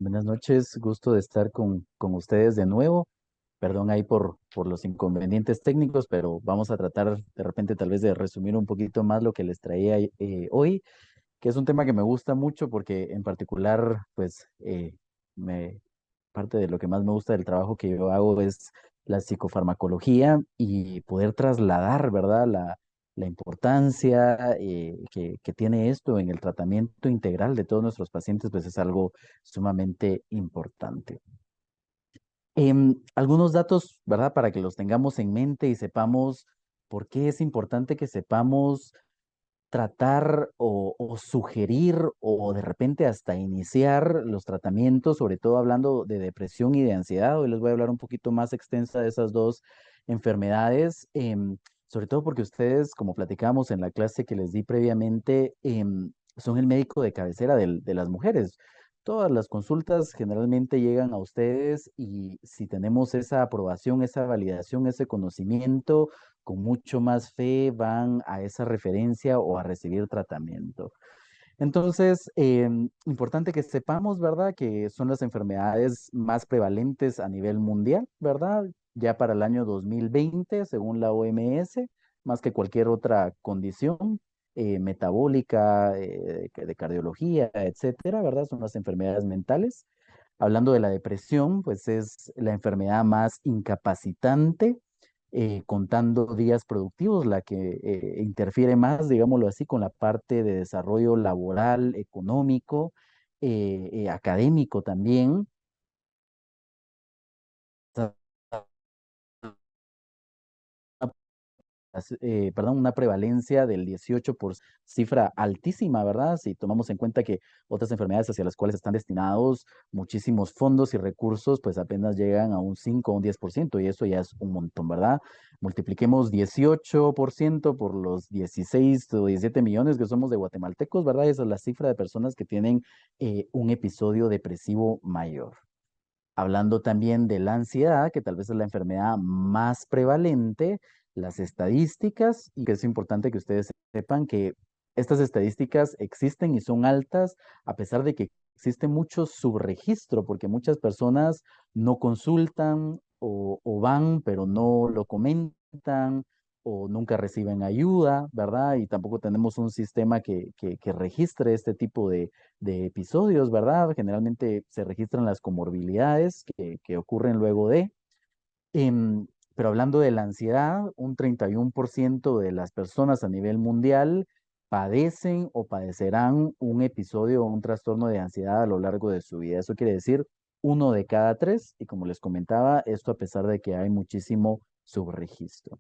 Buenas noches, gusto de estar con ustedes de nuevo. Perdón ahí por los inconvenientes técnicos, pero vamos a tratar de repente tal vez de resumir un poquito más lo que les traía hoy, que es un tema que me gusta mucho porque en particular, pues, parte de lo que más me gusta del trabajo que yo hago es la psicofarmacología y poder trasladar, ¿verdad? La importancia que tiene esto en el tratamiento integral de todos nuestros pacientes, pues es algo sumamente importante. Algunos datos, ¿verdad? Para que los tengamos en mente y sepamos por qué es importante que sepamos tratar o sugerir o de repente hasta iniciar los tratamientos, sobre todo hablando de depresión y de ansiedad. Hoy les voy a hablar un poquito más extensa de esas dos enfermedades, sobre todo porque ustedes, como platicamos en la clase que les di previamente, son el médico de cabecera de las mujeres. Todas las consultas generalmente llegan a ustedes y si tenemos esa aprobación, esa validación, ese conocimiento, con mucho más fe van a esa referencia o a recibir tratamiento. Entonces, importante que sepamos, ¿verdad?, que son las enfermedades más prevalentes a nivel mundial, ¿verdad? Ya para el año 2020, según la OMS, más que cualquier otra condición metabólica, de cardiología, etcétera, ¿verdad? Son las enfermedades mentales. Hablando de la depresión, pues es la enfermedad más incapacitante, contando días productivos, la que interfiere más, digámoslo así, con la parte de desarrollo laboral, económico, académico también. Perdón, una prevalencia del 18%, cifra altísima, ¿verdad? Si tomamos en cuenta que otras enfermedades hacia las cuales están destinados muchísimos fondos y recursos, pues apenas llegan a un 5 o un 10%, y eso ya es un montón, ¿verdad? Multipliquemos 18% por los 16 o 17 millones que somos de guatemaltecos, ¿verdad? Esa es la cifra de personas que tienen un episodio depresivo mayor. Hablando también de la ansiedad, que tal vez es la enfermedad más prevalente, las estadísticas, y que es importante que ustedes sepan que estas estadísticas existen y son altas, a pesar de que existe mucho subregistro, porque muchas personas no consultan o van, pero no lo comentan, o nunca reciben ayuda, ¿verdad? Y tampoco tenemos un sistema que registre este tipo de episodios, ¿verdad? Generalmente se registran las comorbilidades que ocurren luego de. em, pero hablando de la ansiedad, un 31% de las personas a nivel mundial padecen o padecerán un episodio o un trastorno de ansiedad a lo largo de su vida. Eso quiere decir uno de cada tres, y como les comentaba, esto a pesar de que hay muchísimo subregistro.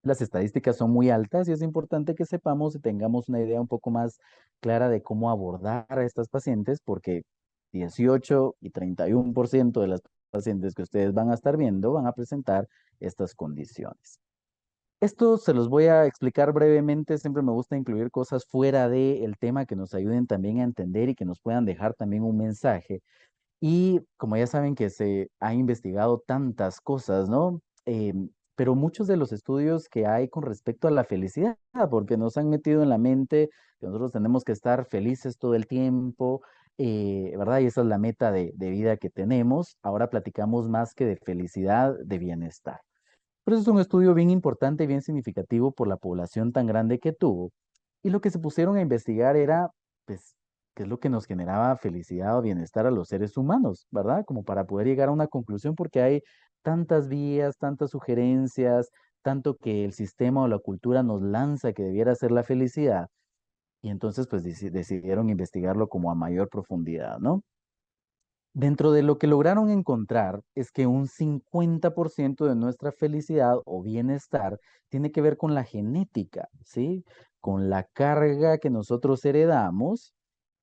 Las estadísticas son muy altas y es importante que sepamos y tengamos una idea un poco más clara de cómo abordar a estas pacientes, porque 18 y 31% de las pacientes que ustedes van a estar viendo van a presentar estas condiciones. Esto se los voy a explicar brevemente. Siempre me gusta incluir cosas fuera del tema que nos ayuden también a entender y que nos puedan dejar también un mensaje. Y como ya saben que se ha investigado tantas cosas, ¿no? Pero muchos de los estudios que hay con respecto a la felicidad, porque nos han metido en la mente que nosotros tenemos que estar felices todo el tiempo, ¿verdad? Y esa es la meta de vida que tenemos. Ahora platicamos más que de felicidad, de bienestar. Pero eso es un estudio bien importante y bien significativo por la población tan grande que tuvo. Y lo que se pusieron a investigar era, pues, qué es lo que nos generaba felicidad o bienestar a los seres humanos, ¿verdad? Como para poder llegar a una conclusión, porque hay tantas vías, tantas sugerencias, tanto que el sistema o la cultura nos lanza que debiera ser la felicidad. Y entonces, pues, decidieron investigarlo como a mayor profundidad, ¿no? Dentro de lo que lograron encontrar es que un 50% de nuestra felicidad o bienestar tiene que ver con la genética, ¿sí? Con la carga que nosotros heredamos,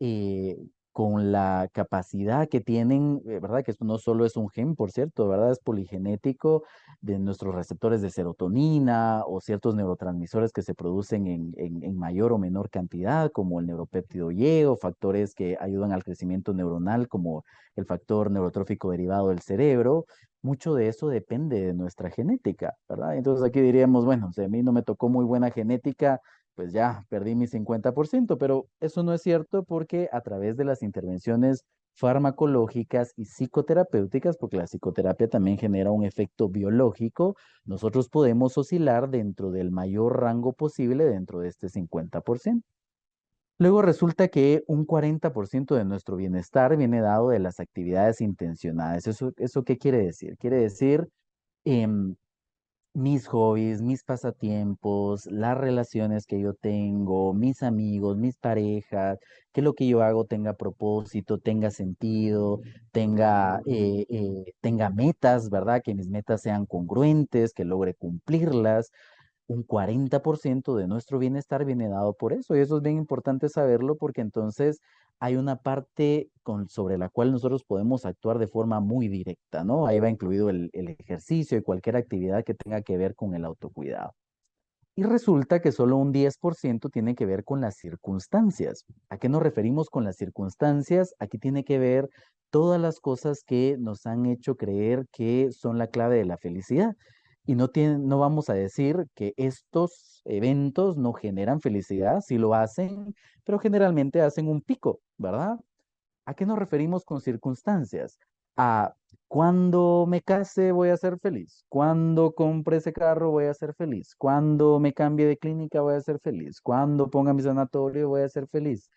eh, con la capacidad que tienen, ¿verdad? Que esto no solo es un gen, por cierto, ¿verdad? Es poligenético de nuestros receptores de serotonina o ciertos neurotransmisores que se producen en mayor o menor cantidad, como el neuropéptido Y o factores que ayudan al crecimiento neuronal, como el factor neurotrófico derivado del cerebro. Mucho de eso depende de nuestra genética, ¿verdad? Entonces aquí diríamos, bueno, si a mí no me tocó muy buena genética, pues ya perdí mi 50%, pero eso no es cierto porque a través de las intervenciones farmacológicas y psicoterapéuticas, porque la psicoterapia también genera un efecto biológico, nosotros podemos oscilar dentro del mayor rango posible dentro de este 50%. Luego resulta que un 40% de nuestro bienestar viene dado de las actividades intencionadas. ¿Eso qué quiere decir? Quiere decir em, mis hobbies, mis pasatiempos, las relaciones que yo tengo, mis amigos, mis parejas, que lo que yo hago tenga propósito, tenga sentido, tenga metas, ¿verdad? Que mis metas sean congruentes, que logre cumplirlas. Un 40% de nuestro bienestar viene dado por eso, y eso es bien importante saberlo porque entonces hay una parte sobre la cual nosotros podemos actuar de forma muy directa, ¿no? Ahí va incluido el ejercicio y cualquier actividad que tenga que ver con el autocuidado. Y resulta que solo un 10% tiene que ver con las circunstancias. ¿A qué nos referimos con las circunstancias? Aquí tiene que ver todas las cosas que nos han hecho creer que son la clave de la felicidad. Y no vamos a decir que estos eventos no generan felicidad, sí lo hacen, pero generalmente hacen un pico, ¿verdad? ¿A qué nos referimos con circunstancias? A cuando me case voy a ser feliz, cuando compre ese carro voy a ser feliz, cuando me cambie de clínica voy a ser feliz, cuando ponga mi sanatorio voy a ser feliz,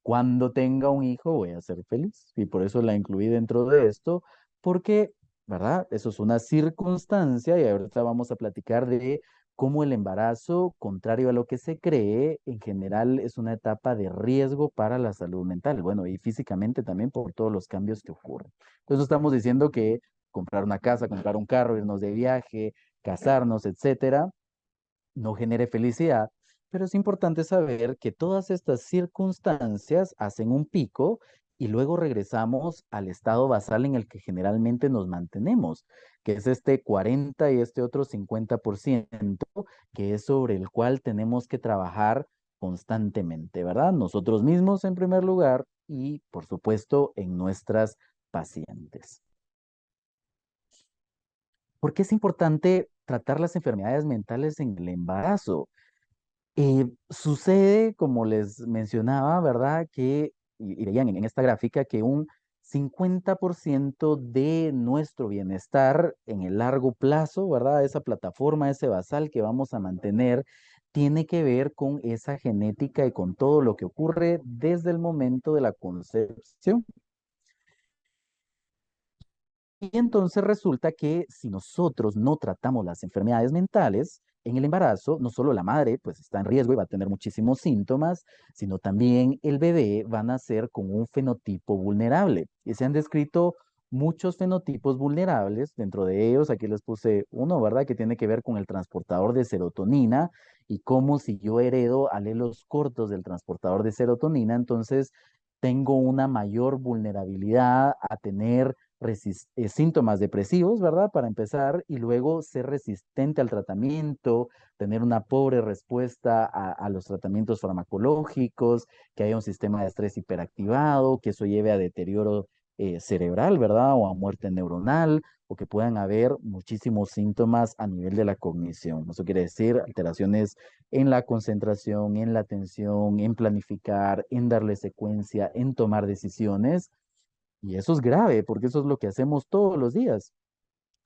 cuando tenga un hijo voy a ser feliz. Y por eso la incluí dentro de esto, porque, ¿verdad? Eso es una circunstancia y ahorita vamos a platicar de cómo el embarazo, contrario a lo que se cree, en general es una etapa de riesgo para la salud mental, bueno, y físicamente también por todos los cambios que ocurren. Entonces estamos diciendo que comprar una casa, comprar un carro, irnos de viaje, casarnos, etcétera, no genere felicidad, pero es importante saber que todas estas circunstancias hacen un pico y luego regresamos al estado basal en el que generalmente nos mantenemos, que es este 40 y este otro 50%, que es sobre el cual tenemos que trabajar constantemente, ¿verdad? Nosotros mismos en primer lugar y, por supuesto, en nuestras pacientes. ¿Por qué es importante tratar las enfermedades mentales en el embarazo? Sucede, como les mencionaba, ¿verdad? Y veían en esta gráfica, que un 50% de nuestro bienestar en el largo plazo, ¿verdad? Esa plataforma, ese basal que vamos a mantener, tiene que ver con esa genética y con todo lo que ocurre desde el momento de la concepción. Y entonces resulta que si nosotros no tratamos las enfermedades mentales, en el embarazo, no solo la madre pues está en riesgo y va a tener muchísimos síntomas, sino también el bebé va a nacer con un fenotipo vulnerable. Y se han descrito muchos fenotipos vulnerables, dentro de ellos aquí les puse uno, ¿verdad? Que tiene que ver con el transportador de serotonina y cómo si yo heredo alelos cortos del transportador de serotonina, entonces tengo una mayor vulnerabilidad a tener síntomas depresivos, ¿verdad? Para empezar, y luego ser resistente al tratamiento, tener una pobre respuesta a los tratamientos farmacológicos, que haya un sistema de estrés hiperactivado, que eso lleve a deterioro cerebral, ¿verdad? O a muerte neuronal, o que puedan haber muchísimos síntomas a nivel de la cognición. Eso quiere decir alteraciones en la concentración, en la atención, en planificar, en darle secuencia, en tomar decisiones. Y eso es grave, porque eso es lo que hacemos todos los días.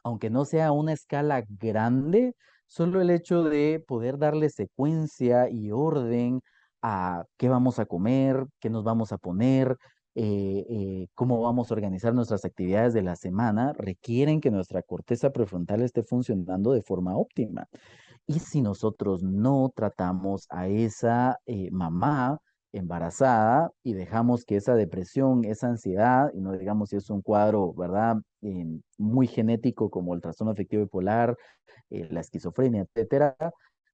Aunque no sea a una escala grande, solo el hecho de poder darle secuencia y orden a qué vamos a comer, qué nos vamos a poner, cómo vamos a organizar nuestras actividades de la semana, requieren que nuestra corteza prefrontal esté funcionando de forma óptima. Y si nosotros no tratamos a esa mamá embarazada y dejamos que esa depresión, esa ansiedad, y no digamos si es un cuadro, ¿verdad? Muy genético como el trastorno afectivo bipolar, la esquizofrenia, etcétera,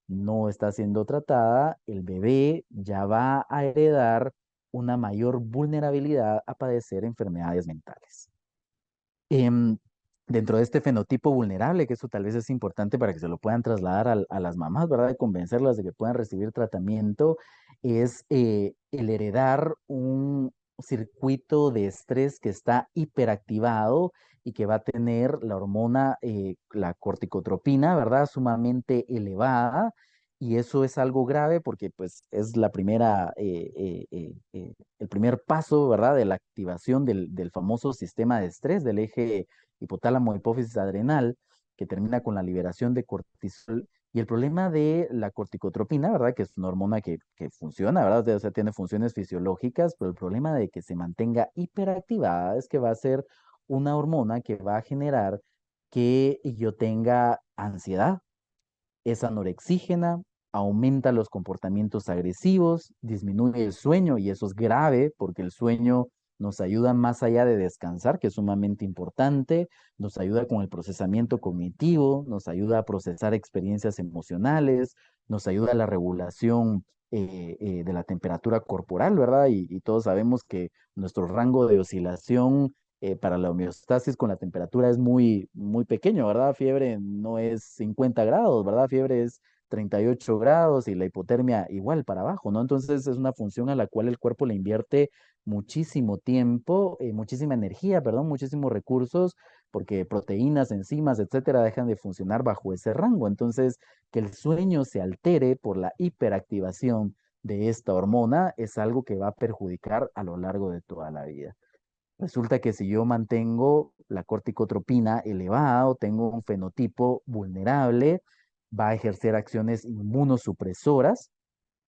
no está siendo tratada, el bebé ya va a heredar una mayor vulnerabilidad a padecer enfermedades mentales. Em, Dentro de este fenotipo vulnerable, que eso tal vez es importante para que se lo puedan trasladar a las mamás, ¿verdad? Y convencerlas de que puedan recibir tratamiento, es el heredar un circuito de estrés que está hiperactivado y que va a tener la hormona, la corticotropina, ¿verdad? Sumamente elevada y eso es algo grave porque pues es la primera, el primer paso, ¿verdad? De la activación del famoso sistema de estrés del eje hipotálamo hipófisis adrenal, que termina con la liberación de cortisol. Y el problema de la corticotropina, ¿verdad? Que es una hormona que funciona, ¿verdad? O sea, tiene funciones fisiológicas, pero el problema de que se mantenga hiperactivada es que va a ser una hormona que va a generar que yo tenga ansiedad, es anorexígena, aumenta los comportamientos agresivos, disminuye el sueño y eso es grave porque el sueño nos ayuda más allá de descansar, que es sumamente importante, nos ayuda con el procesamiento cognitivo, nos ayuda a procesar experiencias emocionales, nos ayuda a la regulación de la temperatura corporal, ¿verdad? Y todos sabemos que nuestro rango de oscilación para la homeostasis con la temperatura es muy, muy pequeño, ¿verdad? Fiebre no es 50 grados, ¿verdad? Fiebre es 38 grados y la hipotermia igual para abajo, ¿no? Entonces es una función a la cual el cuerpo le invierte muchísimo tiempo, muchísima energía, perdón, muchísimos recursos, porque proteínas, enzimas, etcétera, dejan de funcionar bajo ese rango. Entonces, que el sueño se altere por la hiperactivación de esta hormona es algo que va a perjudicar a lo largo de toda la vida. Resulta que si yo mantengo la corticotropina elevada o tengo un fenotipo vulnerable, va a ejercer acciones inmunosupresoras,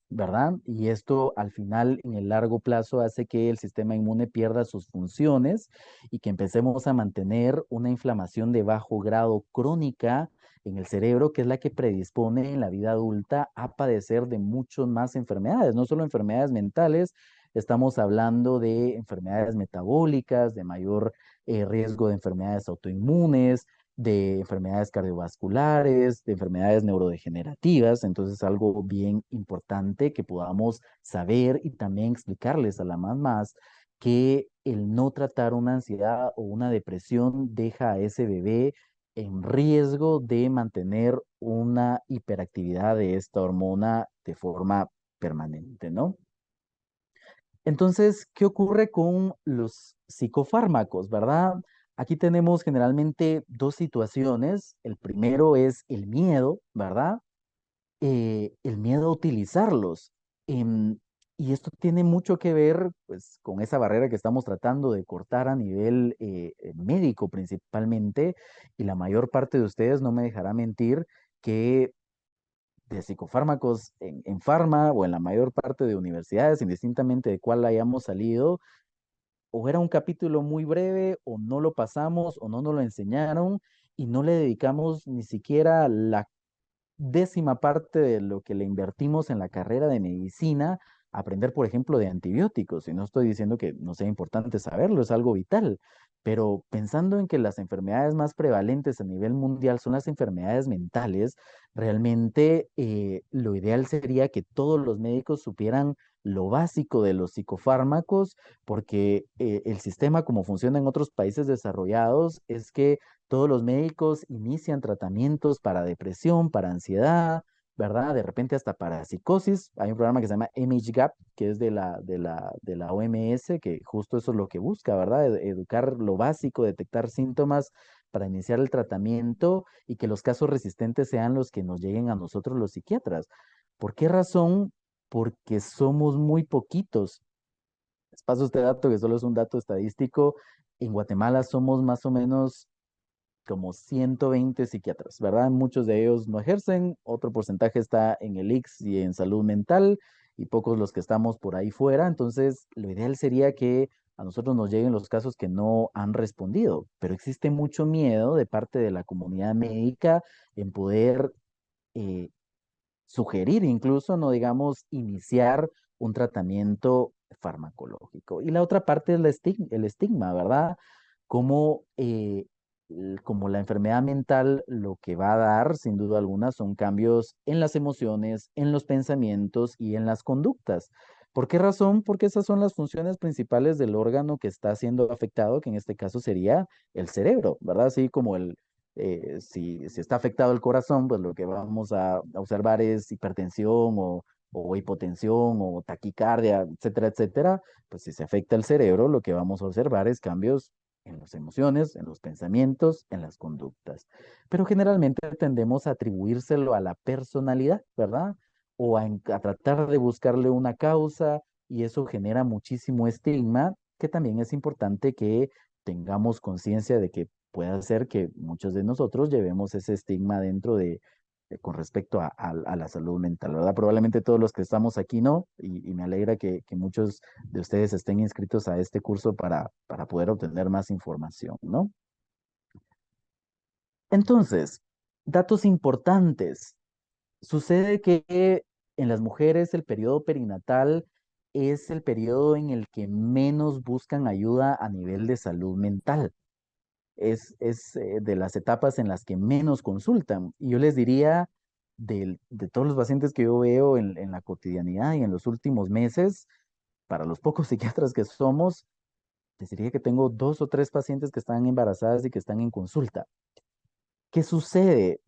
¿verdad? Y esto al final, en el largo plazo, hace que el sistema inmune pierda sus funciones y que empecemos a mantener una inflamación de bajo grado crónica en el cerebro, que es la que predispone en la vida adulta a padecer de muchas más enfermedades, no solo enfermedades mentales, estamos hablando de enfermedades metabólicas, de mayor riesgo de enfermedades autoinmunes, de enfermedades cardiovasculares, de enfermedades neurodegenerativas. Entonces, algo bien importante que podamos saber y también explicarles a las mamás que el no tratar una ansiedad o una depresión deja a ese bebé en riesgo de mantener una hiperactividad de esta hormona de forma permanente, ¿no? Entonces, ¿qué ocurre con los psicofármacos, verdad? Aquí tenemos generalmente dos situaciones. El primero es el miedo, ¿verdad? El miedo a utilizarlos. Em, y esto tiene mucho que ver, pues, con esa barrera que estamos tratando de cortar a nivel médico principalmente. Y la mayor parte de ustedes no me dejará mentir que de psicofármacos en Pharma o en la mayor parte de universidades, indistintamente de cuál hayamos salido, o era un capítulo muy breve, o no lo pasamos, o no nos lo enseñaron, y no le dedicamos ni siquiera la décima parte de lo que le invertimos en la carrera de medicina, aprender, por ejemplo, de antibióticos. Y no estoy diciendo que no sea importante saberlo, es algo vital. Pero pensando en que las enfermedades más prevalentes a nivel mundial son las enfermedades mentales, realmente lo ideal sería que todos los médicos supieran lo básico de los psicofármacos, porque el sistema como funciona en otros países desarrollados es que todos los médicos inician tratamientos para depresión, para ansiedad, ¿verdad? De repente hasta para psicosis. Hay un programa que se llama MHGAP, que es de la OMS, que justo eso es lo que busca, ¿verdad? Educar lo básico, detectar síntomas para iniciar el tratamiento y que los casos resistentes sean los que nos lleguen a nosotros los psiquiatras. ¿Por qué razón? Porque somos muy poquitos. Les paso este dato que solo es un dato estadístico. En Guatemala somos más o menos como 120 psiquiatras, ¿verdad? Muchos de ellos no ejercen, otro porcentaje está en el ICS y en salud mental, y pocos los que estamos por ahí fuera. Entonces, lo ideal sería que a nosotros nos lleguen los casos que no han respondido, pero existe mucho miedo de parte de la comunidad médica en poder eh, sugerir incluso, no digamos, iniciar un tratamiento farmacológico. Y la otra parte es el estigma, ¿verdad? Como, como la enfermedad mental lo que va a dar, sin duda alguna, son cambios en las emociones, en los pensamientos y en las conductas. ¿Por qué razón? Porque esas son las funciones principales del órgano que está siendo afectado, que en este caso sería el cerebro, ¿verdad? Así como si está afectado el corazón, pues lo que vamos a observar es hipertensión o hipotensión o taquicardia, etcétera, etcétera. Pues si se afecta el cerebro, lo que vamos a observar es cambios en las emociones, en los pensamientos, en las conductas. Pero generalmente tendemos a atribuírselo a la personalidad, ¿verdad? O a tratar de buscarle una causa y eso genera muchísimo estigma, que también es importante que tengamos conciencia de que puede ser que muchos de nosotros llevemos ese estigma dentro con respecto a la salud mental, ¿verdad? Probablemente todos los que estamos aquí no, y me alegra que muchos de ustedes estén inscritos a este curso para poder obtener más información, ¿no? Entonces, datos importantes. Sucede que en las mujeres el periodo perinatal es el periodo en el que menos buscan ayuda a nivel de salud mental. Es de las etapas en las que menos consultan. Y yo les diría, de todos los pacientes que yo veo en la cotidianidad y en los últimos meses, para los pocos psiquiatras que somos, les diría que tengo dos o tres pacientes que están embarazadas y que están en consulta. ¿Qué sucede?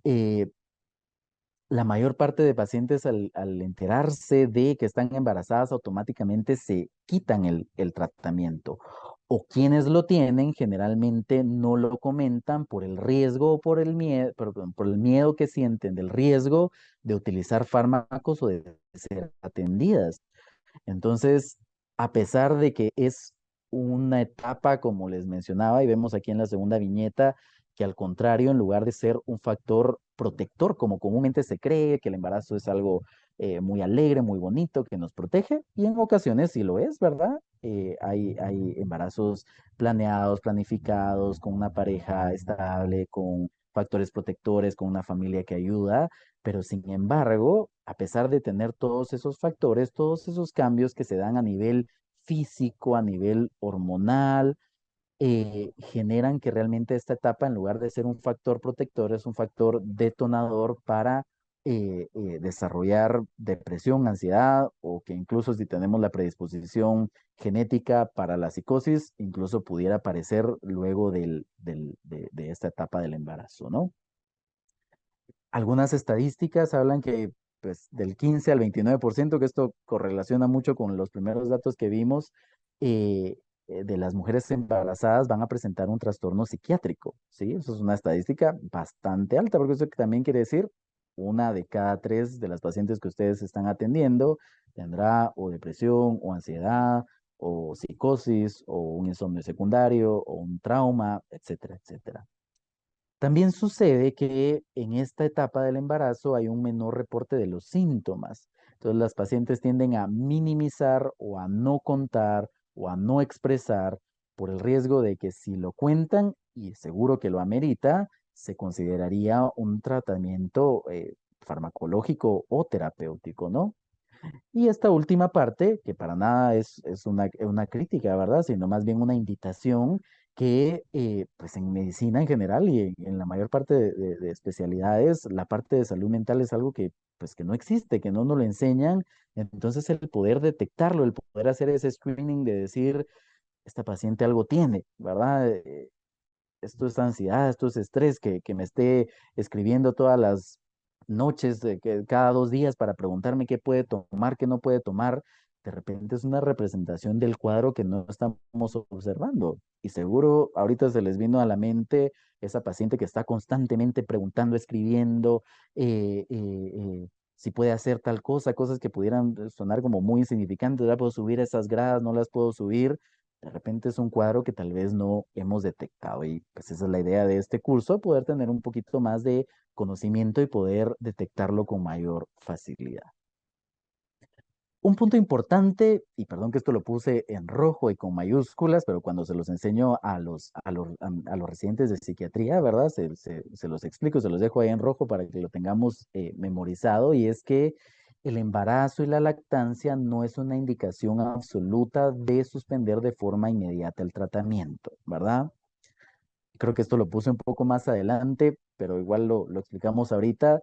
La mayor parte de pacientes al enterarse de que están embarazadas automáticamente se quitan el tratamiento. O quienes lo tienen generalmente no lo comentan por el riesgo o por el miedo, perdón, por el miedo que sienten del riesgo de utilizar fármacos o de ser atendidas. Entonces, a pesar de que es una etapa, como les mencionaba, y vemos aquí en la segunda viñeta, que al contrario, en lugar de ser un factor protector, como comúnmente se cree, que el embarazo es algo muy alegre, muy bonito, que nos protege, y en ocasiones sí lo es, ¿verdad? Hay embarazos planeados, planificados, con una pareja estable, con factores protectores, con una familia que ayuda, pero sin embargo, a pesar de tener todos esos factores, todos esos cambios que se dan a nivel físico, a nivel hormonal, generan que realmente esta etapa, en lugar de ser un factor protector, es un factor detonador para desarrollar depresión, ansiedad, o que incluso si tenemos la predisposición genética para la psicosis, incluso pudiera aparecer luego de esta etapa del embarazo, ¿no? Algunas estadísticas hablan que pues, del 15 al 29%, que esto correlaciona mucho con los primeros datos que vimos, de las mujeres embarazadas van a presentar un trastorno psiquiátrico, ¿sí? Eso es una estadística bastante alta, porque eso también quiere decir una de cada tres de las pacientes que ustedes están atendiendo tendrá o depresión o ansiedad o psicosis o un insomnio secundario o un trauma, etcétera, etcétera. También sucede que en esta etapa del embarazo hay un menor reporte de los síntomas. Entonces las pacientes tienden a minimizar o a no contar o a no expresar por el riesgo de que si lo cuentan, y seguro que lo amerita, se consideraría un tratamiento farmacológico o terapéutico, ¿no? Y esta última parte, que para nada es una crítica, ¿verdad? Sino más bien una invitación que, pues en medicina en general y en la mayor parte de especialidades, la parte de salud mental es algo que, pues, que no existe, que no nos lo enseñan. Entonces, el poder detectarlo, el poder hacer ese screening de decir, esta paciente algo tiene, ¿verdad? Esto es ansiedad, esto es estrés, que me esté escribiendo todas las noches, cada 2 días para preguntarme qué puede tomar, qué no puede tomar, de repente es una representación del cuadro que no estamos observando. Y seguro ahorita se les vino a la mente esa paciente que está constantemente preguntando, escribiendo, si puede hacer tal cosa, cosas que pudieran sonar como muy insignificantes, ¿verdad? Puedo subir esas gradas, no las puedo subir, de repente es un cuadro que tal vez no hemos detectado y pues esa es la idea de este curso, poder tener un poquito más de conocimiento y poder detectarlo con mayor facilidad. Un punto importante, y perdón que esto lo puse en rojo y con mayúsculas, pero cuando se los enseño a los residentes de psiquiatría, ¿verdad? Se los explico, se los dejo ahí en rojo para que lo tengamos memorizado, y es que el embarazo y la lactancia no es una indicación absoluta de suspender de forma inmediata el tratamiento, ¿verdad? Creo que esto lo puse un poco más adelante, pero igual lo explicamos ahorita.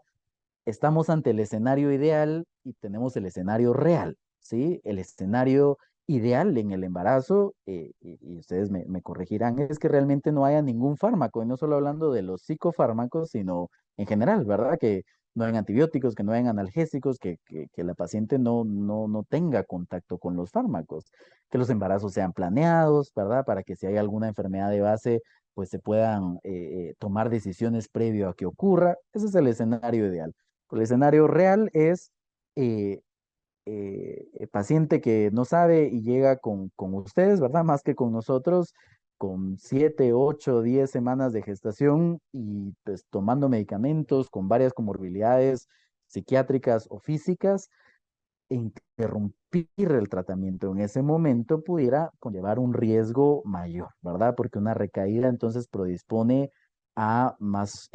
Estamos ante el escenario ideal y tenemos el escenario real, ¿sí? El escenario ideal en el embarazo, y ustedes me corregirán, es que realmente no haya ningún fármaco, y no solo hablando de los psicofármacos, sino en general, ¿verdad? Que no den antibióticos, que no den analgésicos, que la paciente no tenga contacto con los fármacos, que los embarazos sean planeados, ¿verdad? Para que si hay alguna enfermedad de base, pues se puedan tomar decisiones previo a que ocurra. Ese es el escenario ideal. El escenario real es eh, paciente que no sabe y llega con ustedes, ¿verdad? Más que con nosotros, con 7, 8, 10 semanas de gestación y pues tomando medicamentos con varias comorbilidades psiquiátricas o físicas, e interrumpir el tratamiento en ese momento pudiera conllevar un riesgo mayor, ¿verdad? Porque una recaída entonces predispone a más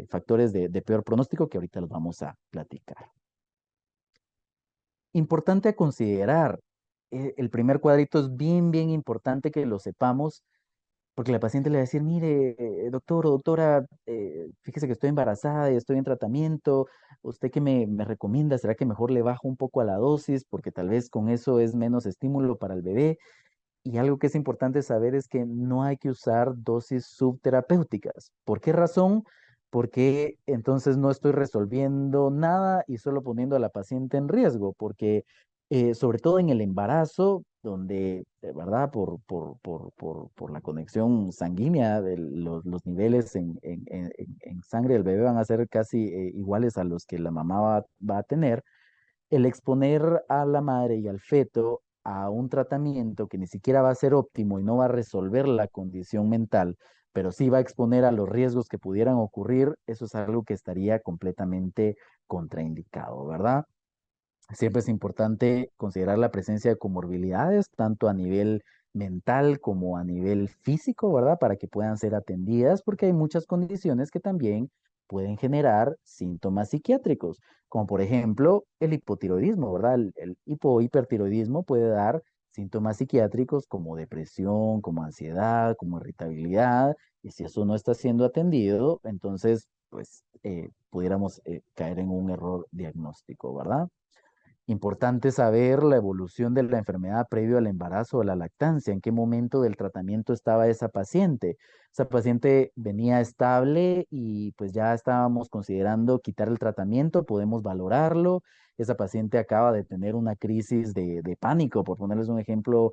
factores de peor pronóstico que ahorita los vamos a platicar. Importante a considerar, el primer cuadrito es bien importante que lo sepamos, porque la paciente le va a decir, mire, doctor o doctora, fíjese que estoy embarazada y estoy en tratamiento, ¿usted qué me recomienda? ¿Será que mejor le bajo un poco a la dosis? Porque tal vez con eso es menos estímulo para el bebé. Y algo que es importante saber es que no hay que usar dosis subterapéuticas. ¿Por qué razón? Porque entonces no estoy resolviendo nada y solo poniendo a la paciente en riesgo, porque sobre todo en el embarazo, donde, ¿verdad? Por la conexión sanguínea, de los niveles en sangre del bebé van a ser casi iguales a los que la mamá va a tener. El exponer a la madre y al feto a un tratamiento que ni siquiera va a ser óptimo y no va a resolver la condición mental, pero sí va a exponer a los riesgos que pudieran ocurrir, eso es algo que estaría completamente contraindicado, ¿verdad? Siempre es importante considerar la presencia de comorbilidades, tanto a nivel mental como a nivel físico, ¿verdad? Para que puedan ser atendidas, porque hay muchas condiciones que también pueden generar síntomas psiquiátricos, como por ejemplo el hipotiroidismo, ¿verdad? El hipohipertiroidismo puede dar síntomas psiquiátricos como depresión, como ansiedad, como irritabilidad, y si eso no está siendo atendido, entonces, pues, pudiéramos caer en un error diagnóstico, ¿verdad? Importante saber la evolución de la enfermedad previo al embarazo o la lactancia, en qué momento del tratamiento estaba esa paciente. Esa paciente venía estable y pues ya estábamos considerando quitar el tratamiento, podemos valorarlo. Esa paciente acaba de tener una crisis de pánico, por ponerles un ejemplo,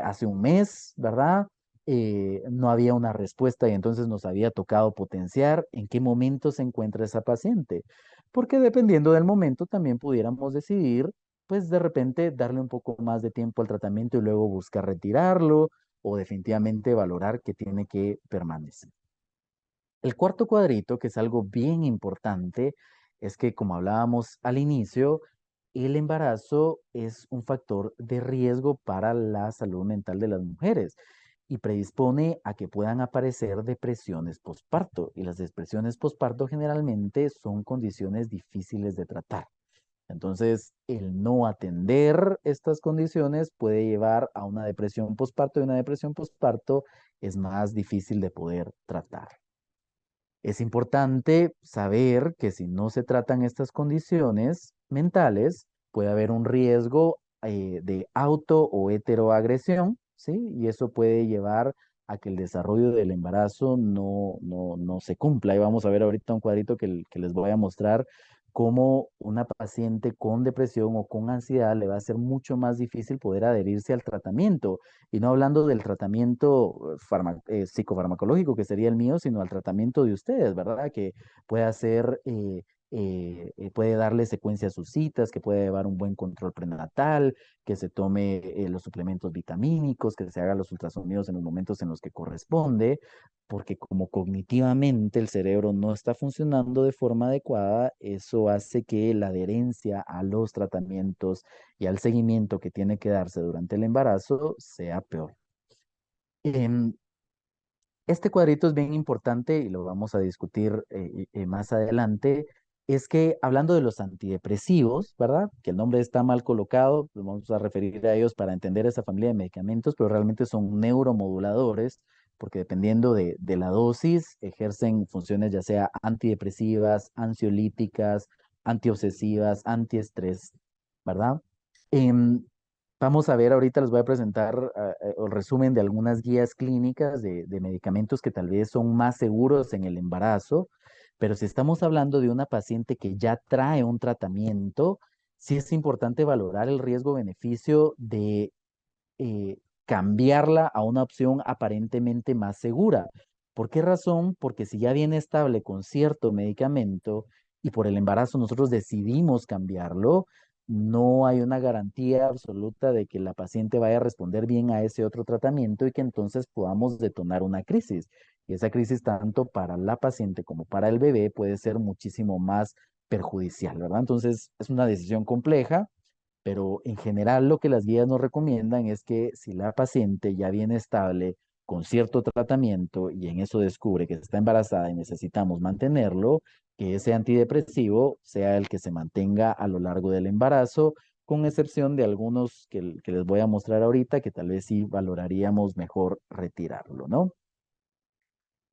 hace un mes, ¿verdad? No había una respuesta y entonces nos había tocado potenciar en qué momento se encuentra esa paciente, porque dependiendo del momento también pudiéramos decidir, pues de repente darle un poco más de tiempo al tratamiento y luego buscar retirarlo o definitivamente valorar que tiene que permanecer. El cuarto cuadrito, que es algo bien importante, es que como hablábamos al inicio, el embarazo es un factor de riesgo para la salud mental de las mujeres y predispone a que puedan aparecer depresiones postparto. Y las depresiones postparto generalmente son condiciones difíciles de tratar. Entonces, el no atender estas condiciones puede llevar a una depresión postparto y una depresión postparto es más difícil de poder tratar. Es importante saber que si no se tratan estas condiciones mentales, puede haber un riesgo de auto o heteroagresión, ¿sí? Y eso puede llevar a que el desarrollo del embarazo no se cumpla. Y vamos a ver ahorita un cuadrito que les voy a mostrar cómo una paciente con depresión o con ansiedad le va a ser mucho más difícil poder adherirse al tratamiento. Y no hablando del tratamiento psicofarmacológico, que sería el mío, sino al tratamiento de ustedes, ¿verdad? Que puede hacer, puede darle secuencia a sus citas, que puede llevar un buen control prenatal, que se tome los suplementos vitamínicos, que se haga los ultrasonidos en los momentos en los que corresponde, porque como cognitivamente el cerebro no está funcionando de forma adecuada, eso hace que la adherencia a los tratamientos y al seguimiento que tiene que darse durante el embarazo sea peor. Em, este cuadrito es bien importante y lo vamos a discutir más adelante. Es que hablando de los antidepresivos, ¿verdad? Que el nombre está mal colocado, nos vamos a referir a ellos para entender esa familia de medicamentos, pero realmente son neuromoduladores, porque dependiendo de la dosis, ejercen funciones ya sea antidepresivas, ansiolíticas, antiobsesivas, antiestrés, ¿verdad? Em, Vamos a ver, ahorita les voy a presentar el resumen de algunas guías clínicas de medicamentos que tal vez son más seguros en el embarazo, Pero si estamos hablando de una paciente que ya trae un tratamiento, sí es importante valorar el riesgo-beneficio de cambiarla a una opción aparentemente más segura. ¿Por qué razón? Porque si ya viene estable con cierto medicamento y por el embarazo nosotros decidimos cambiarlo, no hay una garantía absoluta de que la paciente vaya a responder bien a ese otro tratamiento y que entonces podamos detonar una crisis. Y esa crisis tanto para la paciente como para el bebé puede ser muchísimo más perjudicial, ¿verdad? Entonces es una decisión compleja, pero en general lo que las guías nos recomiendan es que si la paciente ya viene estable con cierto tratamiento y en eso descubre que está embarazada y necesitamos mantenerlo, que ese antidepresivo sea el que se mantenga a lo largo del embarazo, con excepción de algunos que les voy a mostrar ahorita, que tal vez sí valoraríamos mejor retirarlo, ¿no?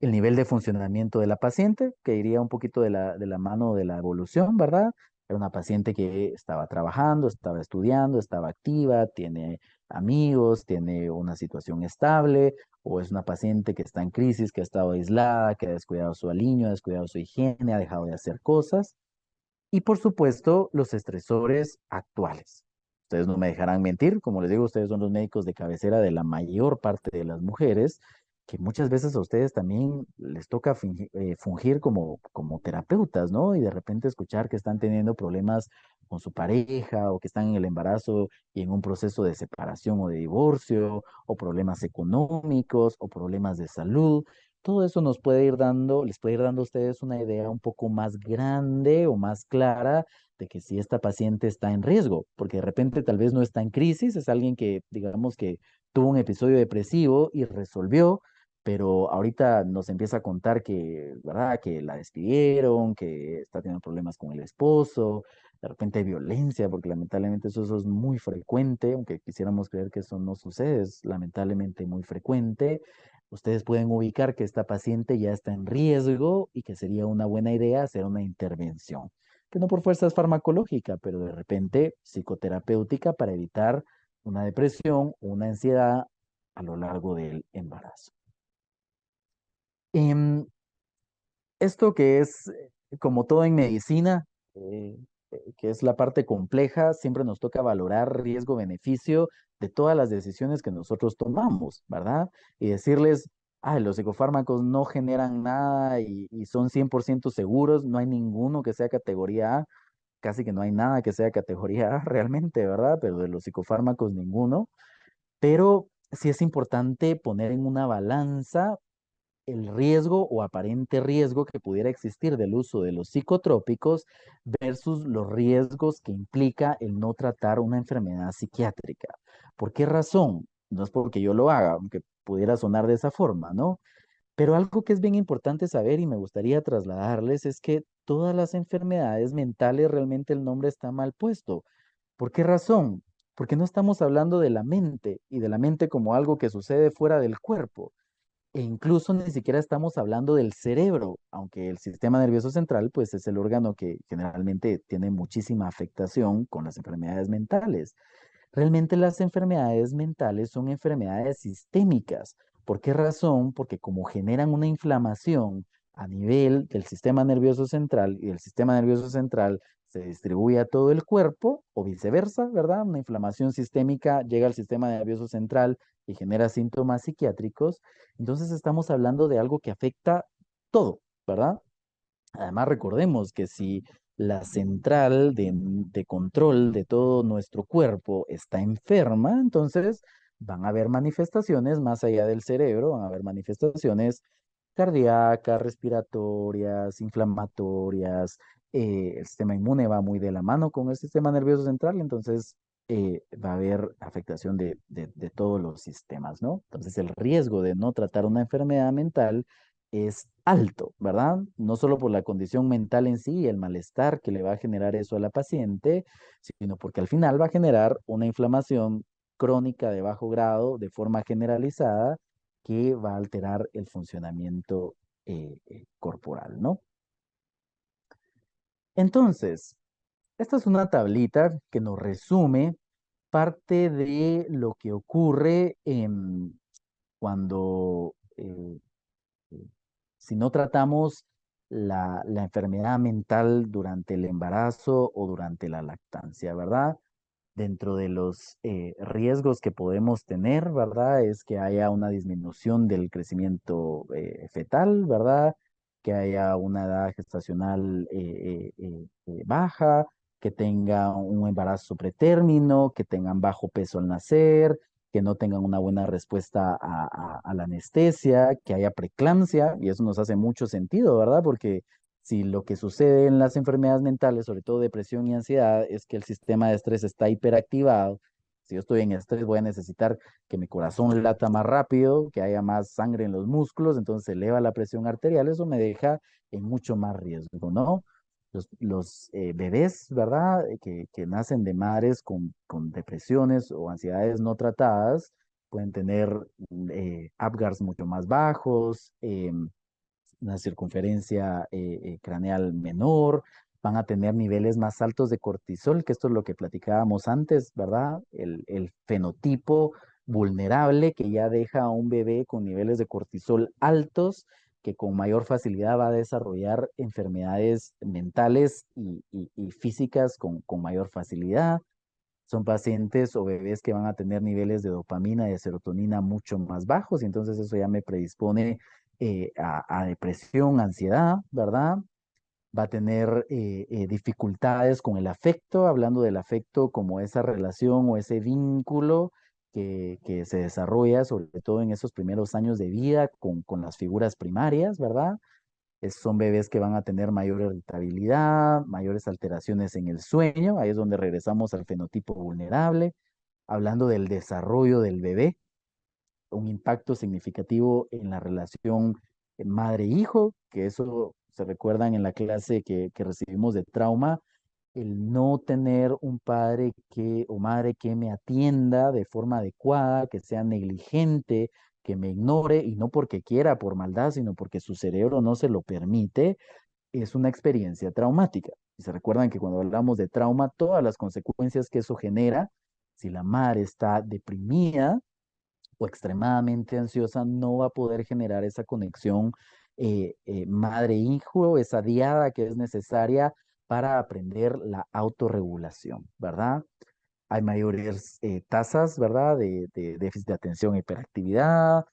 El nivel de funcionamiento de la paciente, que iría un poquito de la mano de la evolución, ¿verdad? Era una paciente que estaba trabajando, estaba estudiando, estaba activa, tiene amigos, tiene una situación estable, o es una paciente que está en crisis, que ha estado aislada, que ha descuidado su aliño, ha descuidado su higiene, ha dejado de hacer cosas. Y por supuesto, los estresores actuales. Ustedes no me dejarán mentir, como les digo, ustedes son los médicos de cabecera de la mayor parte de las mujeres, que muchas veces a ustedes también les toca fungir como terapeutas, ¿no? Y de repente escuchar que están teniendo problemas con su pareja o que están en el embarazo y en un proceso de separación o de divorcio, o problemas económicos o problemas de salud. Todo eso nos puede ir dando, les puede ir dando a ustedes una idea un poco más grande o más clara de que si esta paciente está en riesgo, porque de repente tal vez no está en crisis, es alguien que, digamos que tuvo un episodio depresivo y resolvió, pero ahorita nos empieza a contar que, ¿verdad? Que la despidieron, que está teniendo problemas con el esposo, de repente hay violencia, porque lamentablemente eso es muy frecuente, aunque quisiéramos creer que eso no sucede, es lamentablemente muy frecuente. Ustedes pueden ubicar que esta paciente ya está en riesgo y que sería una buena idea hacer una intervención, que no por fuerza es farmacológica, pero de repente psicoterapéutica para evitar una depresión o una ansiedad a lo largo del embarazo. Em, Esto que es, como todo en medicina, que es la parte compleja, siempre nos toca valorar riesgo-beneficio de todas las decisiones que nosotros tomamos, ¿verdad? Y decirles, los psicofármacos no generan nada y son 100% seguros, no hay ninguno que sea categoría A, casi que no hay nada que sea categoría A realmente, ¿verdad? Pero de los psicofármacos ninguno. Pero sí es importante poner en una balanza el riesgo o aparente riesgo que pudiera existir del uso de los psicotrópicos versus los riesgos que implica el no tratar una enfermedad psiquiátrica. ¿Por qué razón? No es porque yo lo haga, aunque pudiera sonar de esa forma, ¿no? Pero algo que es bien importante saber y me gustaría trasladarles es que todas las enfermedades mentales realmente el nombre está mal puesto. ¿Por qué razón? Porque no estamos hablando de la mente y de la mente como algo que sucede fuera del cuerpo. E incluso ni siquiera estamos hablando del cerebro, aunque el sistema nervioso central pues es el órgano que generalmente tiene muchísima afectación con las enfermedades mentales. Realmente las enfermedades mentales son enfermedades sistémicas. ¿Por qué razón? Porque como generan una inflamación a nivel del sistema nervioso central y el sistema nervioso central se distribuye a todo el cuerpo o viceversa, ¿verdad? Una inflamación sistémica llega al sistema nervioso central y genera síntomas psiquiátricos. Entonces estamos hablando de algo que afecta todo, ¿verdad? Además, recordemos que si la central de control de todo nuestro cuerpo está enferma, entonces van a haber manifestaciones más allá del cerebro, van a haber manifestaciones cardíacas, respiratorias, inflamatorias. El sistema inmune va muy de la mano con el sistema nervioso central, entonces va a haber afectación de todos los sistemas, ¿no? Entonces el riesgo de no tratar una enfermedad mental es alto, ¿verdad? No solo por la condición mental en sí y el malestar que le va a generar eso a la paciente, sino porque al final va a generar una inflamación crónica de bajo grado de forma generalizada que va a alterar el funcionamiento corporal, ¿no? Entonces, esta es una tablita que nos resume parte de lo que ocurre cuando si no tratamos la enfermedad mental durante el embarazo o durante la lactancia, ¿verdad? Dentro de los riesgos que podemos tener, ¿verdad? Es que haya una disminución del crecimiento fetal, ¿verdad? Que haya una edad gestacional baja, que tenga un embarazo pretérmino, que tengan bajo peso al nacer, que no tengan una buena respuesta a la anestesia, que haya preeclampsia, y eso nos hace mucho sentido, ¿verdad? Porque si lo que sucede en las enfermedades mentales, sobre todo depresión y ansiedad, es que el sistema de estrés está hiperactivado. Si yo estoy en estrés, voy a necesitar que mi corazón lata más rápido, que haya más sangre en los músculos, entonces se eleva la presión arterial, eso me deja en mucho más riesgo, ¿no? Los bebés, ¿verdad? Que nacen de madres con depresiones o ansiedades no tratadas, pueden tener Apgars mucho más bajos, una circunferencia craneal menor, van a tener niveles más altos de cortisol, que esto es lo que platicábamos antes, ¿verdad? El fenotipo vulnerable que ya deja a un bebé con niveles de cortisol altos, que con mayor facilidad va a desarrollar enfermedades mentales y físicas con mayor facilidad. Son pacientes o bebés que van a tener niveles de dopamina y de serotonina mucho más bajos, y entonces eso ya me predispone a depresión, ansiedad, ¿verdad? Va a tener dificultades con el afecto, hablando del afecto como esa relación o ese vínculo que se desarrolla, sobre todo en esos primeros años de vida, con las figuras primarias, ¿verdad? Son bebés que van a tener mayor irritabilidad, mayores alteraciones en el sueño, ahí es donde regresamos al fenotipo vulnerable, hablando del desarrollo del bebé, un impacto significativo en la relación madre-hijo, que eso se recuerdan en la clase que recibimos de trauma, el no tener un padre que o madre que me atienda de forma adecuada, que sea negligente, que me ignore, y no porque quiera, por maldad, sino porque su cerebro no se lo permite, es una experiencia traumática. Y se recuerdan que cuando hablamos de trauma, todas las consecuencias que eso genera, si la madre está deprimida o extremadamente ansiosa, no va a poder generar esa conexión madre-hijo, esa diada que es necesaria para aprender la autorregulación, ¿verdad? Hay mayores tasas, ¿verdad? De déficit de atención e hiperactividad,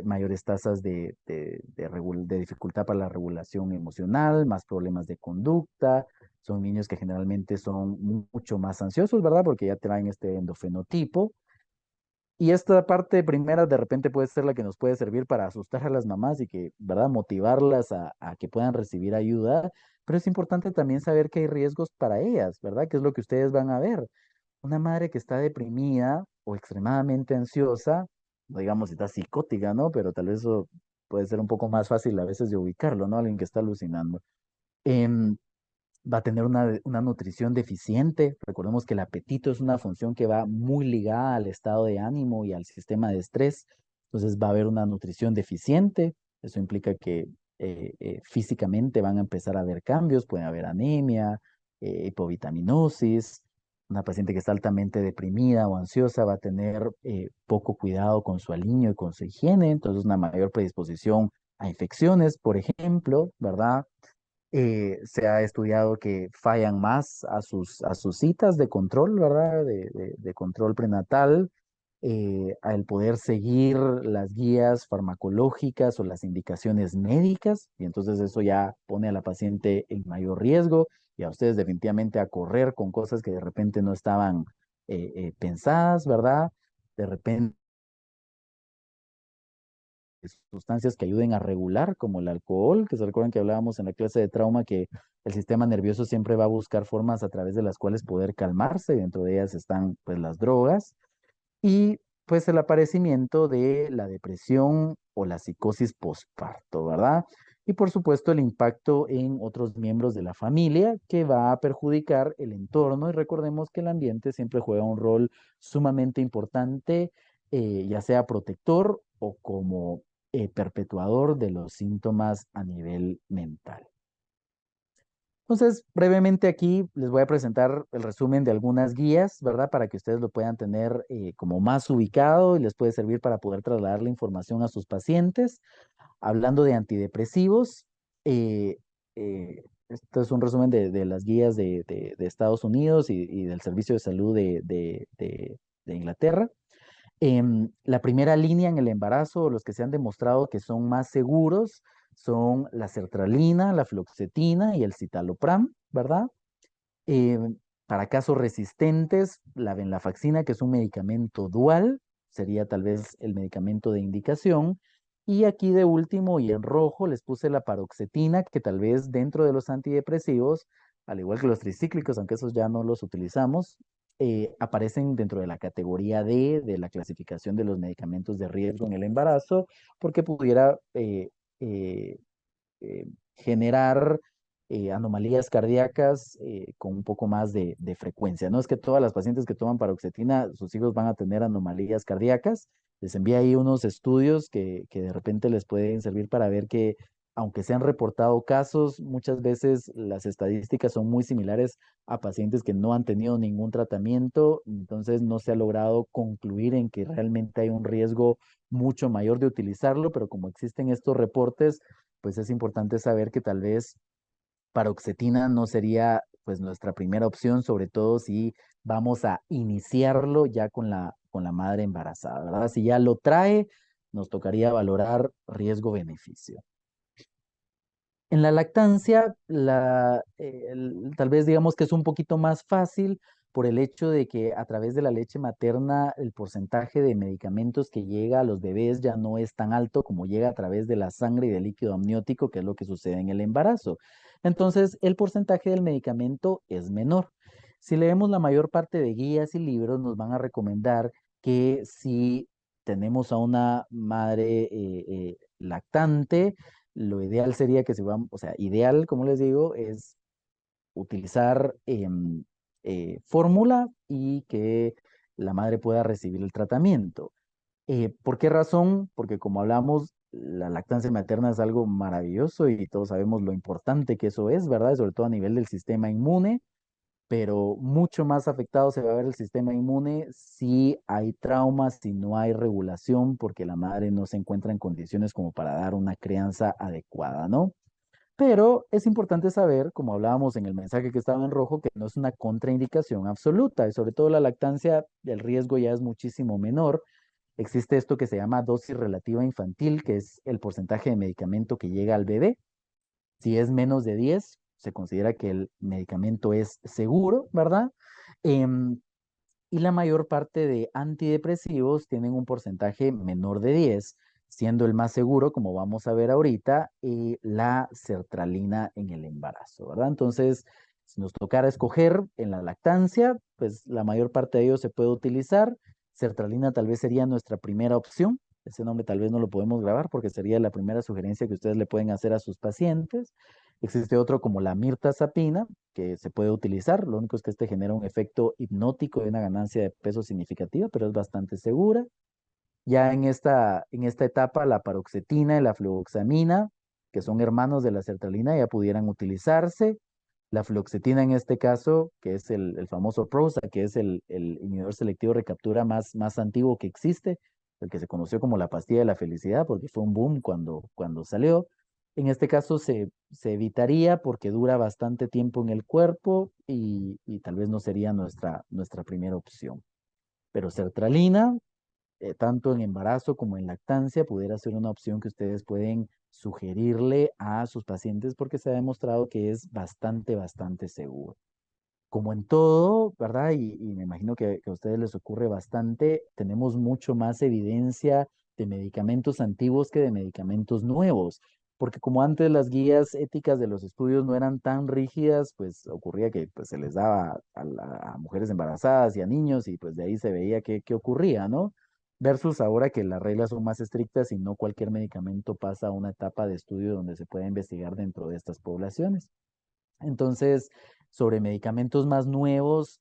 mayores tasas de dificultad para la regulación emocional, más problemas de conducta. Son niños que generalmente son mucho más ansiosos, ¿verdad? Porque ya traen este endofenotipo. Y esta parte primera de repente puede ser la que nos puede servir para asustar a las mamás y que, ¿verdad? Motivarlas a que puedan recibir ayuda. Pero es importante también saber que hay riesgos para ellas, ¿verdad? Que es lo que ustedes van a ver. Una madre que está deprimida o extremadamente ansiosa, no digamos si está psicótica, ¿no? Pero tal vez eso puede ser un poco más fácil a veces de ubicarlo, ¿no? Alguien que está alucinando. Em, Va a tener una nutrición deficiente. Recordemos que el apetito es una función que va muy ligada al estado de ánimo y al sistema de estrés. Entonces va a haber una nutrición deficiente. Eso implica que físicamente van a empezar a haber cambios. Puede haber anemia, hipovitaminosis. Una paciente que está altamente deprimida o ansiosa va a tener poco cuidado con su aliño y con su higiene. Entonces una mayor predisposición a infecciones, por ejemplo, ¿verdad? Se ha estudiado que fallan más a sus citas de control, ¿verdad? De control prenatal, al poder seguir las guías farmacológicas o las indicaciones médicas, y entonces eso ya pone a la paciente en mayor riesgo y a ustedes definitivamente a correr con cosas que de repente no estaban pensadas, ¿verdad? De repente sustancias que ayuden a regular, como el alcohol, que se recuerdan que hablábamos en la clase de trauma, que el sistema nervioso siempre va a buscar formas a través de las cuales poder calmarse, y dentro de ellas están pues las drogas, y pues el aparecimiento de la depresión o la psicosis postparto, ¿verdad? Y por supuesto el impacto en otros miembros de la familia que va a perjudicar el entorno, y recordemos que el ambiente siempre juega un rol sumamente importante, ya sea protector o como perpetuador de los síntomas a nivel mental. Entonces, brevemente aquí les voy a presentar el resumen de algunas guías, ¿verdad? Para que ustedes lo puedan tener como más ubicado y les puede servir para poder trasladar la información a sus pacientes. Hablando de antidepresivos, Eh, Esto es un resumen de las guías de Estados Unidos y del Servicio de Salud de Inglaterra. La primera línea en el embarazo, los que se han demostrado que son más seguros, son la sertralina, la fluoxetina y el citalopram, ¿verdad? Eh, para casos resistentes, la venlafaxina, que es un medicamento dual, sería tal vez el medicamento de indicación. Y aquí de último y en rojo les puse la paroxetina, que tal vez dentro de los antidepresivos, al igual que los tricíclicos, aunque esos ya no los utilizamos, aparecen dentro de la categoría D de la clasificación de los medicamentos de riesgo en el embarazo, porque pudiera eh, generar anomalías cardíacas con un poco más de frecuencia. No es que todas las pacientes que toman paroxetina, sus hijos van a tener anomalías cardíacas. Les envía ahí unos estudios que de repente les pueden servir para ver que, aunque se han reportado casos, muchas veces las estadísticas son muy similares a pacientes que no han tenido ningún tratamiento, entonces no se ha logrado concluir en que realmente hay un riesgo mucho mayor de utilizarlo, pero como existen estos reportes, pues es importante saber que tal vez paroxetina no sería pues nuestra primera opción, sobre todo si vamos a iniciarlo ya con la madre embarazada, ¿verdad? Si ya lo trae, nos tocaría valorar riesgo-beneficio. En la lactancia, tal vez digamos que es un poquito más fácil por el hecho de que a través de la leche materna el porcentaje de medicamentos que llega a los bebés ya no es tan alto como llega a través de la sangre y del líquido amniótico, que es lo que sucede en el embarazo. Entonces, el porcentaje del medicamento es menor. Si leemos la mayor parte de guías y libros, nos van a recomendar que si tenemos a una madre lactante, lo ideal sería que se van, o sea, ideal, como les digo, es utilizar fórmula y que la madre pueda recibir el tratamiento. ¿Por qué razón? Porque como hablamos, la lactancia materna es algo maravilloso y todos sabemos lo importante que eso es, ¿verdad? Sobre todo a nivel del sistema inmune, pero mucho más afectado se va a ver el sistema inmune si hay traumas, si no hay regulación, porque la madre no se encuentra en condiciones como para dar una crianza adecuada, ¿no? Pero es importante saber, como hablábamos en el mensaje que estaba en rojo, que no es una contraindicación absoluta y sobre todo la lactancia, el riesgo ya es muchísimo menor. Existe esto que se llama dosis relativa infantil, que es el porcentaje de medicamento que llega al bebé. Si es menos de 10, se considera que el medicamento es seguro, ¿verdad? Em, y la mayor parte de antidepresivos tienen un porcentaje menor de 10, siendo el más seguro, como vamos a ver ahorita, la sertralina en el embarazo, ¿verdad? Entonces, si nos tocara escoger en la lactancia, pues la mayor parte de ellos se puede utilizar. Sertralina tal vez sería nuestra primera opción. Ese nombre tal vez no lo podemos grabar porque sería la primera sugerencia que ustedes le pueden hacer a sus pacientes. Existe otro como la mirtazapina, que se puede utilizar. Lo único es que este genera un efecto hipnótico y una ganancia de peso significativa, pero es bastante segura. Ya en esta etapa, la paroxetina y la fluoxamina, que son hermanos de la sertralina, ya pudieran utilizarse. La fluoxetina en este caso, que es el famoso Prozac, que es el inhibidor selectivo de recaptura más antiguo que existe, el que se conoció como la pastilla de la felicidad, porque fue un boom cuando salió. En este caso se evitaría porque dura bastante tiempo en el cuerpo y tal vez no sería nuestra primera opción. Pero sertralina, tanto en embarazo como en lactancia, pudiera ser una opción que ustedes pueden sugerirle a sus pacientes porque se ha demostrado que es bastante seguro. Como en todo, ¿verdad? Y me imagino que a ustedes les ocurre bastante, tenemos mucho más evidencia de medicamentos antiguos que de medicamentos nuevos, porque como antes las guías éticas de los estudios no eran tan rígidas, pues ocurría que pues, se les daba a mujeres embarazadas y a niños y pues de ahí se veía qué ocurría, ¿no? Versus ahora que las reglas son más estrictas y no cualquier medicamento pasa a una etapa de estudio donde se puede investigar dentro de estas poblaciones. Entonces, sobre medicamentos más nuevos,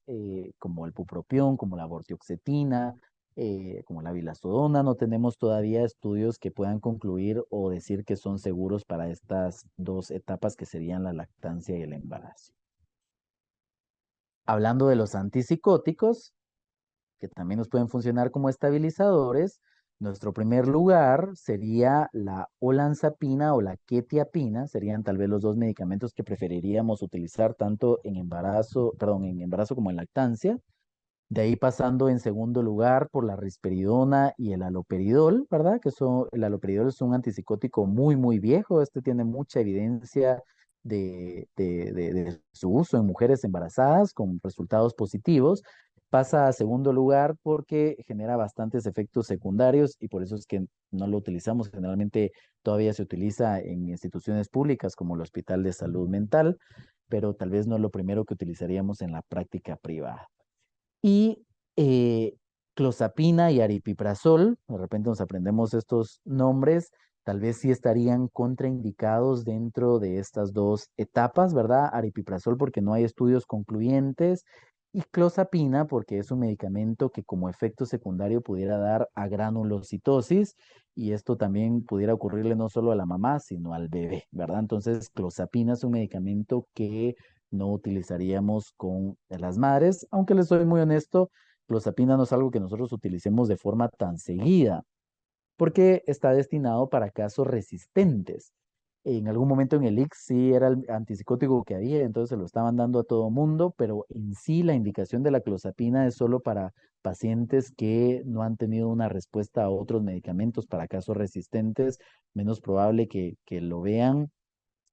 como el bupropión, como la vortioxetina, como la vilazodona, no tenemos todavía estudios que puedan concluir o decir que son seguros para estas dos etapas que serían la lactancia y el embarazo. Hablando de los antipsicóticos, que también nos pueden funcionar como estabilizadores, Nuestro primer lugar sería la olanzapina o la quetiapina, serían tal vez los dos medicamentos que preferiríamos utilizar tanto en embarazo, perdón, en embarazo como en lactancia. De ahí pasando en segundo lugar por la risperidona y el haloperidol, ¿verdad? El haloperidol es un antipsicótico muy, muy viejo. Este tiene mucha evidencia de su uso en mujeres embarazadas con resultados positivos. Pasa a segundo lugar porque genera bastantes efectos secundarios y por eso es que no lo utilizamos. Generalmente todavía se utiliza en instituciones públicas como el Hospital de Salud Mental, pero tal vez no es lo primero que utilizaríamos en la práctica privada. Y clozapina y aripiprazol, de repente nos aprendemos estos nombres, tal vez sí estarían contraindicados dentro de estas dos etapas, ¿verdad? Aripiprazol porque no hay estudios concluyentes y clozapina porque es un medicamento que como efecto secundario pudiera dar a granulocitosis y esto también pudiera ocurrirle no solo a la mamá, sino al bebé, ¿verdad? Entonces, clozapina es un medicamento que no utilizaríamos con las madres, aunque les soy muy honesto, clozapina no es algo que nosotros utilicemos de forma tan seguida, porque está destinado para casos resistentes. En algún momento en el ICS sí era el antipsicótico que había, entonces se lo estaban dando a todo mundo, pero en sí la indicación de la clozapina es solo para pacientes que no han tenido una respuesta a otros medicamentos para casos resistentes, menos probable que lo vean.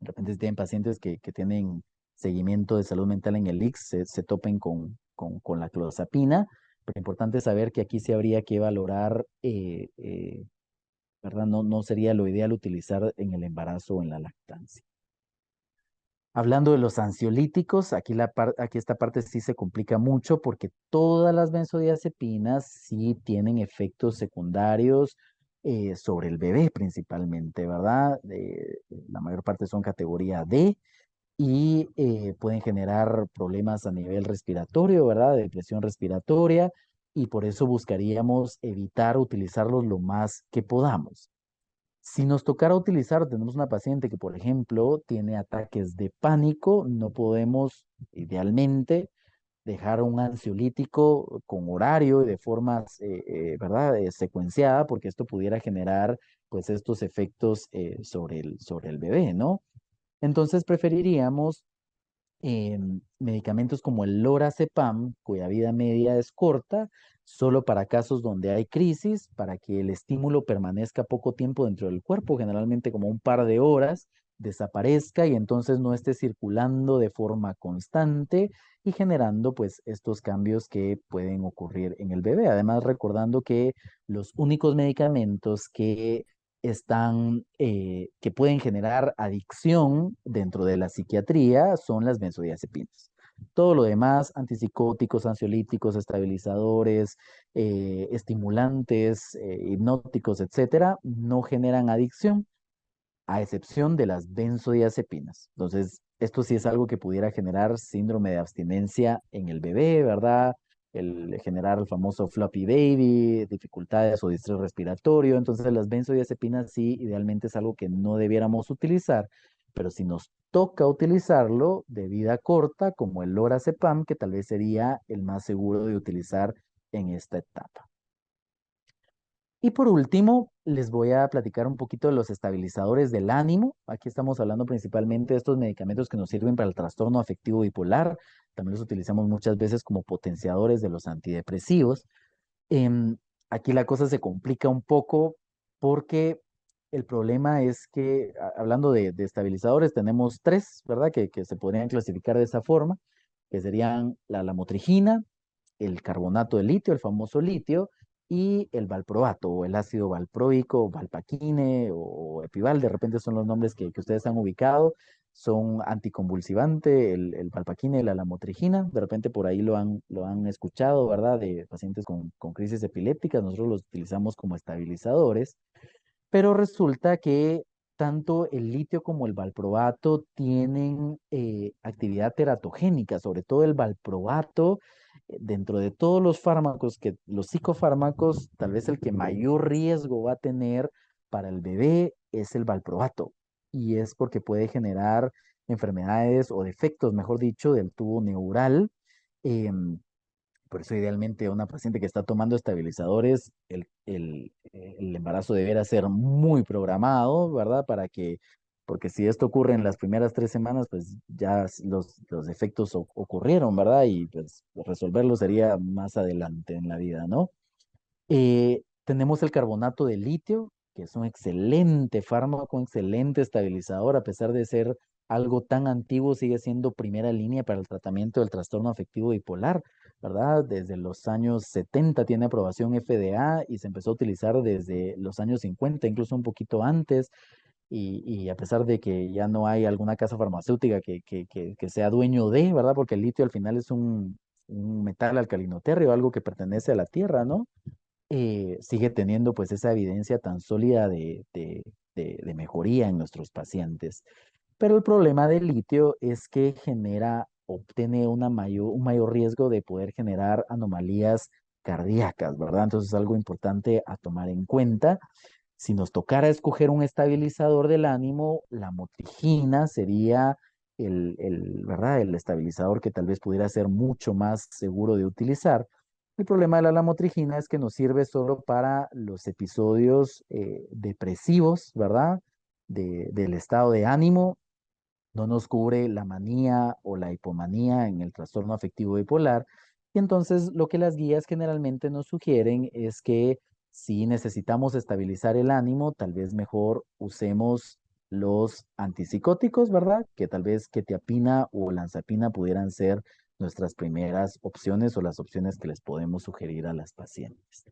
De repente si tienen pacientes que tienen seguimiento de salud mental en el ICS, se topen con la clozapina, pero importante saber que aquí sí habría que valorar, ¿verdad? No, no sería lo ideal utilizar en el embarazo o en la lactancia. Hablando de los ansiolíticos, aquí esta parte sí se complica mucho porque todas las benzodiazepinas sí tienen efectos secundarios sobre el bebé principalmente, ¿verdad? La mayor parte son categoría D y pueden generar problemas a nivel respiratorio, ¿verdad? Depresión respiratoria y por eso buscaríamos evitar utilizarlos lo más que podamos. Si nos tocara utilizar, tenemos una paciente que, por ejemplo, tiene ataques de pánico, no podemos idealmente dejar un ansiolítico con horario y de forma, ¿verdad? Secuenciada, porque esto pudiera generar, pues, estos efectos sobre el bebé, ¿no? Entonces preferiríamos medicamentos como el lorazepam, cuya vida media es corta, solo para casos donde hay crisis, para que el estímulo permanezca poco tiempo dentro del cuerpo, generalmente como un par de horas, desaparezca y entonces no esté circulando de forma constante y generando pues estos cambios que pueden ocurrir en el bebé. Además, recordando que los únicos medicamentos que pueden generar adicción dentro de la psiquiatría son las benzodiazepinas. Todo lo demás, antipsicóticos, ansiolíticos, estabilizadores, estimulantes, hipnóticos, etcétera, no generan adicción a excepción de las benzodiazepinas. Entonces, esto sí es algo que pudiera generar síndrome de abstinencia en el bebé, ¿verdad? El generar el famoso floppy baby, dificultades o distrés respiratorio. Entonces, las benzodiazepinas sí, idealmente es algo que no debiéramos utilizar, pero si nos toca utilizarlo de vida corta, como el lorazepam, que tal vez sería el más seguro de utilizar en esta etapa. Y por último, les voy a platicar un poquito de los estabilizadores del ánimo. Aquí estamos hablando principalmente de estos medicamentos que nos sirven para el trastorno afectivo bipolar. También los utilizamos muchas veces como potenciadores de los antidepresivos. Em, Aquí la cosa se complica un poco porque el problema es que, hablando de estabilizadores, tenemos tres, ¿verdad? Que se podrían clasificar de esa forma, que serían la lamotrigina, el carbonato de litio, el famoso litio, y el valproato o el ácido valproico, valpaquine o epival, de repente son los nombres que ustedes han ubicado, son anticonvulsivante, el valpaquine y la lamotrigina, de repente por ahí lo han escuchado, ¿verdad? De pacientes con crisis epilépticas, nosotros los utilizamos como estabilizadores. Pero resulta que tanto el litio como el valproato tienen actividad teratogénica, sobre todo el valproato, dentro de todos los fármacos, los psicofármacos, tal vez el que mayor riesgo va a tener para el bebé es el valproato. Y es porque puede generar enfermedades o defectos, mejor dicho, del tubo neural. em, Por eso idealmente una paciente que está tomando estabilizadores, el embarazo deberá ser muy programado, ¿verdad? Porque si esto ocurre en las primeras 3 semanas, pues ya los efectos ocurrieron, ¿verdad? Y pues resolverlo sería más adelante en la vida, ¿no? Tenemos el carbonato de litio, que es un excelente fármaco, un excelente estabilizador, a pesar de ser algo tan antiguo, sigue siendo primera línea para el tratamiento del trastorno afectivo bipolar, ¿verdad? Desde los años 70 tiene aprobación FDA y se empezó a utilizar desde los años 50, incluso un poquito antes. Y a pesar de que ya no hay alguna casa farmacéutica que sea dueño de, ¿verdad? Porque el litio al final es un metal alcalinotérreo, algo que pertenece a la tierra, ¿no? Sigue teniendo pues esa evidencia tan sólida de mejoría en nuestros pacientes. Pero el problema del litio es que obtiene un mayor riesgo de poder generar anomalías cardíacas, ¿verdad? Entonces es algo importante a tomar en cuenta. Si nos tocara escoger un estabilizador del ánimo, la motrigina sería ¿verdad? El estabilizador que tal vez pudiera ser mucho más seguro de utilizar. El problema de la lamotrigina es que nos sirve solo para los episodios depresivos, ¿verdad? Del estado de ánimo, no nos cubre la manía o la hipomanía en el trastorno afectivo bipolar. Y entonces lo que las guías generalmente nos sugieren es que si necesitamos estabilizar el ánimo, tal vez mejor usemos los antipsicóticos, ¿verdad? Que tal vez quetiapina o olanzapina pudieran ser nuestras primeras opciones o las opciones que les podemos sugerir a las pacientes.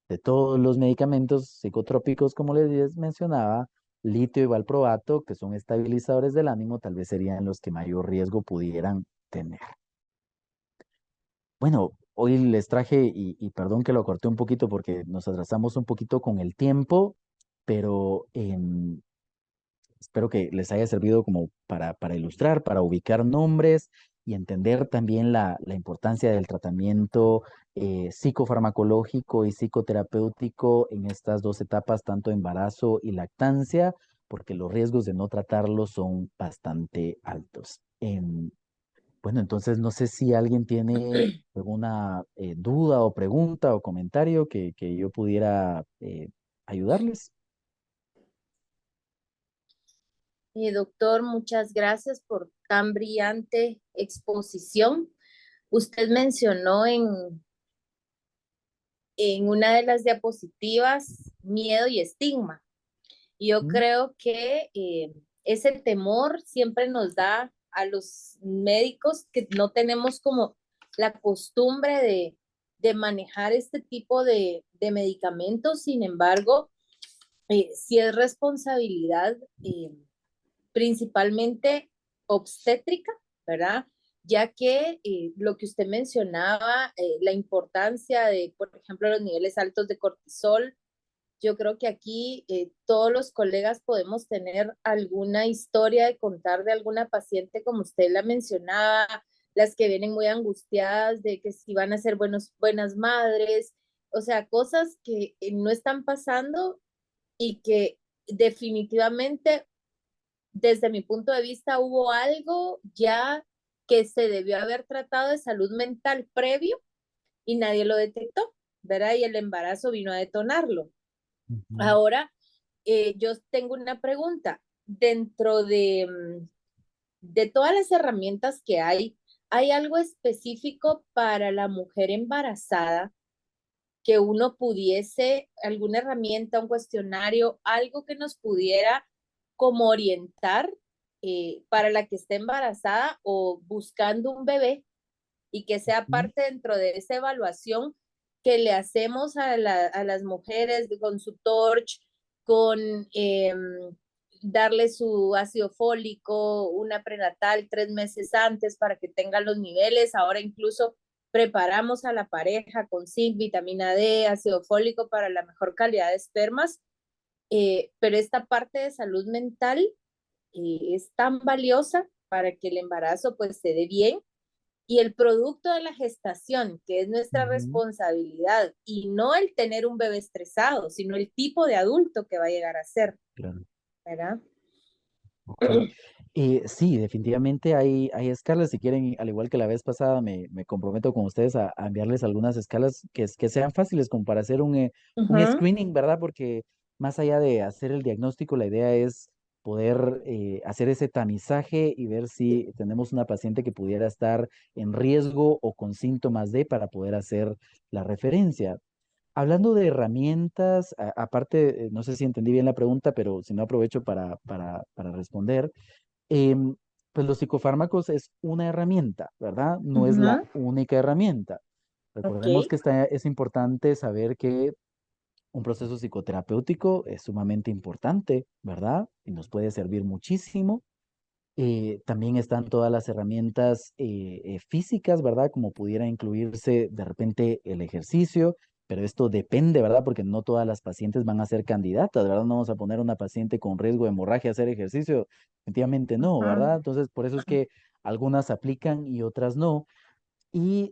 De todos los medicamentos psicotrópicos, como les mencionaba, litio y valproato, que son estabilizadores del ánimo, tal vez serían los que mayor riesgo pudieran tener. Bueno, hoy les traje, y perdón que lo corté un poquito porque nos atrasamos un poquito con el tiempo, pero espero que les haya servido como para ilustrar, para ubicar nombres y entender también la importancia del tratamiento psicofarmacológico y psicoterapéutico en estas dos etapas, tanto embarazo y lactancia, porque los riesgos de no tratarlo son bastante altos. Bueno, entonces no sé si alguien tiene alguna duda o pregunta o comentario que yo pudiera ayudarles. Doctor, muchas gracias por tan brillante exposición. Usted mencionó en una de las diapositivas miedo y estigma. Yo ¿Mm? creo que ese temor siempre nos da a los médicos que no tenemos como la costumbre de manejar este tipo de medicamentos. Sin embargo, sí es responsabilidad principalmente obstétrica, ¿verdad? Ya que lo que usted mencionaba, la importancia de, por ejemplo, los niveles altos de cortisol, yo creo que aquí todos los colegas podemos tener alguna historia de contar de alguna paciente, como usted la mencionaba, las que vienen muy angustiadas de que si van a ser buenas madres, o sea, cosas que no están pasando y que definitivamente desde mi punto de vista, hubo algo ya que se debió haber tratado de salud mental previo y nadie lo detectó, ¿verdad? Y el embarazo vino a detonarlo. Ujú. Ahora, yo tengo una pregunta. Dentro de todas las herramientas que ¿hay algo específico para la mujer embarazada que uno pudiese, alguna herramienta, un cuestionario, algo que nos pudiera como orientar para la que esté embarazada o buscando un bebé y que sea Ujú. parte dentro de esa evaluación que le hacemos a las mujeres con su torch, con darle su ácido fólico, una prenatal 3 meses antes para que tenga los niveles. Ahora incluso preparamos a la pareja con zinc, vitamina D, ácido fólico para la mejor calidad de espermas. Pero esta parte de salud mental es tan valiosa para que el embarazo pues se dé bien y el producto de la gestación, que es nuestra Ujú. responsabilidad, y no el tener un bebé estresado, sino el tipo de adulto que va a llegar a ser, Claro. ¿verdad? Ok. Sí, definitivamente hay escalas. Si quieren, al igual que la vez pasada, me comprometo con ustedes a enviarles algunas escalas que sean fáciles como para hacer un Ujú. screening, ¿verdad? Porque más allá de hacer el diagnóstico, la idea es poder hacer ese tamizaje y ver si tenemos una paciente que pudiera estar en riesgo o con síntomas de para poder hacer la referencia. Hablando de herramientas, aparte, no sé si entendí bien la pregunta, pero si no aprovecho para responder. Em, pues los psicofármacos es una herramienta, ¿verdad? No es la Ujú. única herramienta. Ok. Recordemos que es importante saber que un proceso psicoterapéutico es sumamente importante, ¿verdad? Y nos puede servir muchísimo. También están todas las herramientas físicas, ¿verdad? Como pudiera incluirse de repente el ejercicio, pero esto depende, ¿verdad? Porque no todas las pacientes van a ser candidatas, ¿verdad? No vamos a poner a una paciente con riesgo de hemorragia a hacer ejercicio, efectivamente no, Ujú. ¿verdad? Entonces, por eso es que algunas aplican y otras no. Y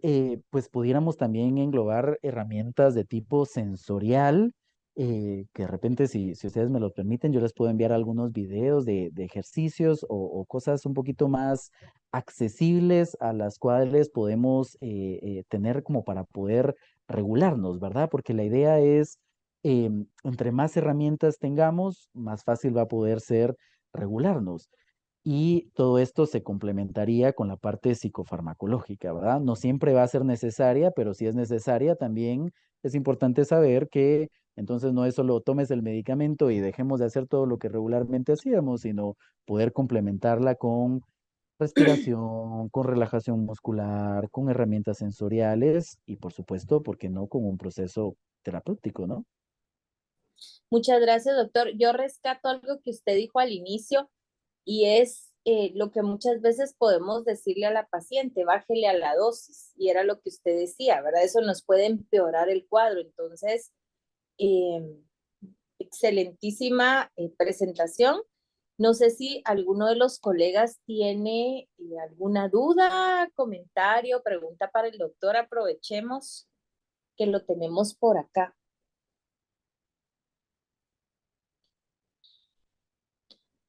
pues pudiéramos también englobar herramientas de tipo sensorial, que de repente, si ustedes me lo permiten, yo les puedo enviar algunos videos de ejercicios o cosas un poquito más accesibles a las cuales podemos tener como para poder regularnos, ¿verdad? Porque la idea es, entre más herramientas tengamos, más fácil va a poder ser regularnos. Y todo esto se complementaría con la parte psicofarmacológica, ¿verdad? No siempre va a ser necesaria, pero si es necesaria, también es importante saber que entonces no es solo tomes el medicamento y dejemos de hacer todo lo que regularmente hacíamos, sino poder complementarla con respiración, con relajación muscular, con herramientas sensoriales y por supuesto, ¿por qué no? Con un proceso terapéutico, ¿no? Muchas gracias, doctor. Yo rescato algo que usted dijo al inicio y es lo que muchas veces podemos decirle a la paciente, bájele a la dosis. Y era lo que usted decía, ¿verdad? Eso nos puede empeorar el cuadro. Entonces, eh, excelentísima presentación. No sé si alguno de los colegas tiene alguna duda, comentario, pregunta para el doctor. Aprovechemos que lo tenemos por acá.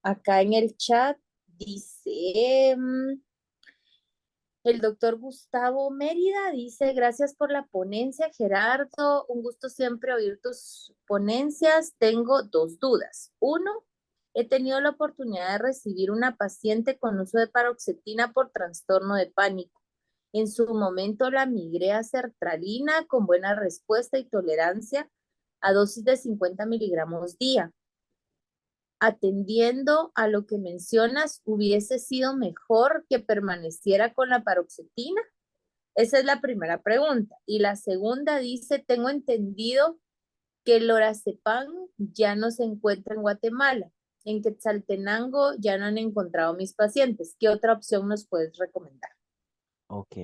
Acá en el chat dice, el doctor Gustavo Mérida dice, gracias por la ponencia, Gerardo. Un gusto siempre oír tus ponencias. Tengo dos dudas. Uno, he tenido la oportunidad de recibir una paciente con uso de paroxetina por trastorno de pánico. En su momento la migré a sertralina con buena respuesta y tolerancia a dosis de 50 miligramos día. Atendiendo a lo que mencionas, ¿hubiese sido mejor que permaneciera con la paroxetina? Esa es la primera pregunta. Y la segunda dice, tengo entendido que el lorazepam ya no se encuentra en Guatemala. En Quetzaltenango ya no han encontrado mis pacientes. ¿Qué otra opción nos puedes recomendar? Ok.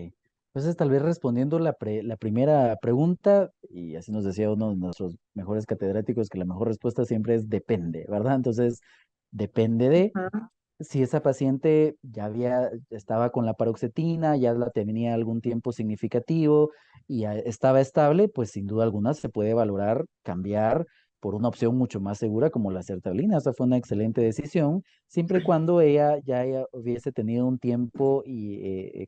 Entonces, tal vez respondiendo la primera pregunta, y así nos decía uno de nuestros mejores catedráticos, que la mejor respuesta siempre es depende, ¿verdad? Entonces, depende de Ujú. si esa paciente estaba con la paroxetina, ya la tenía algún tiempo significativo y ya estaba estable, pues sin duda alguna se puede valorar cambiar por una opción mucho más segura como la sertralina. Esa fue una excelente decisión, siempre y cuando ella hubiese tenido un tiempo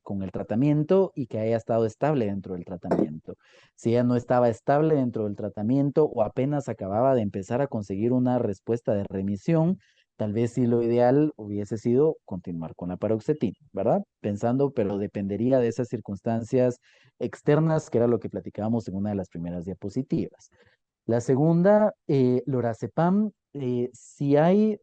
con el tratamiento y que haya estado estable dentro del tratamiento. Si ella no estaba estable dentro del tratamiento o apenas acababa de empezar a conseguir una respuesta de remisión, tal vez sí lo ideal hubiese sido continuar con la paroxetina, ¿verdad? Pensando, pero dependería de esas circunstancias externas, que era lo que platicábamos en una de las primeras diapositivas. La segunda, lorazepam, si hay,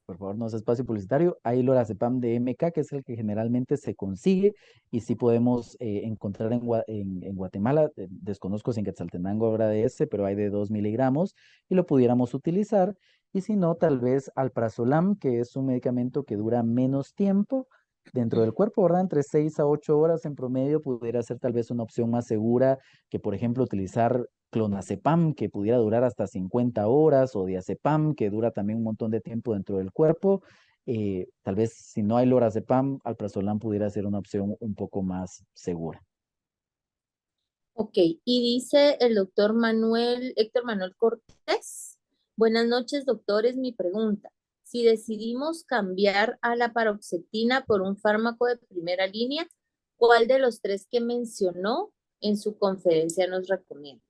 por favor, no es espacio publicitario, hay lorazepam de MK, que es el que generalmente se consigue y sí podemos encontrar en Guatemala, desconozco si en Quetzaltenango habrá de ese, pero hay de 2 miligramos y lo pudiéramos utilizar. Y si no, tal vez alprazolam, que es un medicamento que dura menos tiempo dentro del cuerpo, ¿verdad? Entre 6 a 8 horas en promedio pudiera ser tal vez una opción más segura que, por ejemplo, utilizar clonazepam, que pudiera durar hasta 50 horas, o diazepam, que dura también un montón de tiempo dentro del cuerpo. Tal vez si no hay lorazepam, alprazolam pudiera ser una opción un poco más segura. Ok, y dice el doctor Manuel, Héctor Manuel Cortés. Buenas noches, doctores. Mi pregunta. si decidimos cambiar a la paroxetina por un fármaco de primera línea, ¿cuál de los tres que mencionó en su conferencia nos recomienda?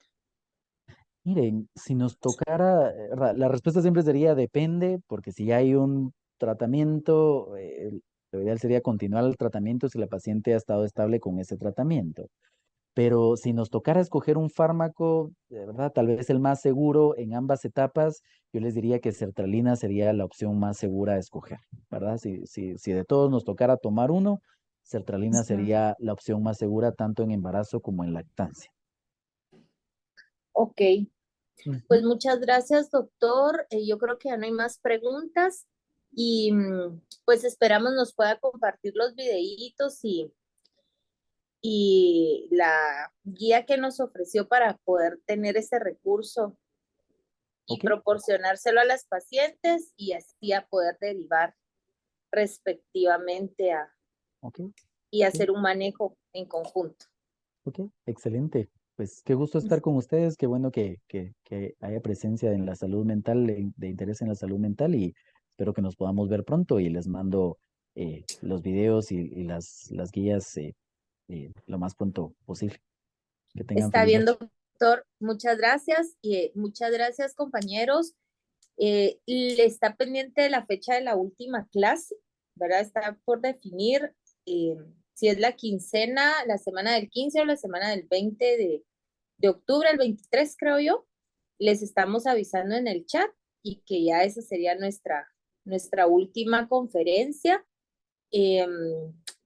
Miren, si nos tocara, la respuesta siempre sería depende, porque si hay un tratamiento, lo ideal sería continuar el tratamiento si la paciente ha estado estable con ese tratamiento. Pero si nos tocara escoger un fármaco, de verdad, tal vez el más seguro en ambas etapas, yo les diría que sertralina sería la opción más segura a escoger, ¿verdad? Si de todos nos tocara tomar uno, sertralina Ujú. sería la opción más segura tanto en embarazo como en lactancia. Ok, Ujú. pues muchas gracias, doctor. Yo creo que ya no hay más preguntas y pues esperamos nos pueda compartir los videitos y la guía que nos ofreció para poder tener ese recurso y Ok, proporcionárselo a las pacientes y así a poder derivar respectivamente ok, y ok. hacer un manejo en conjunto. Ok, excelente. Pues qué gusto estar con ustedes, qué bueno que haya presencia en la salud mental, de interés en la salud mental y espero que nos podamos ver pronto y les mando los videos y las guías lo más pronto posible. Que tengan Está feliz bien, noche. doctor. Muchas gracias y muchas gracias, compañeros. Y está pendiente de la fecha de la última clase, ¿verdad? Está por definir eh, si es la quincena, la semana del 15 o la semana del 20 de octubre, el 23 creo yo. Les estamos avisando en el chat y que ya esa sería nuestra última conferencia, eh,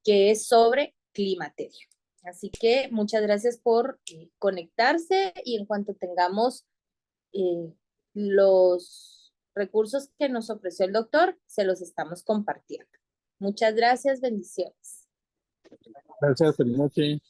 que es sobre climaterio. Así que muchas gracias por conectarse y en cuanto tengamos los recursos que nos ofreció el doctor, se los estamos compartiendo. Muchas gracias, bendiciones. Gracias, feliz noche.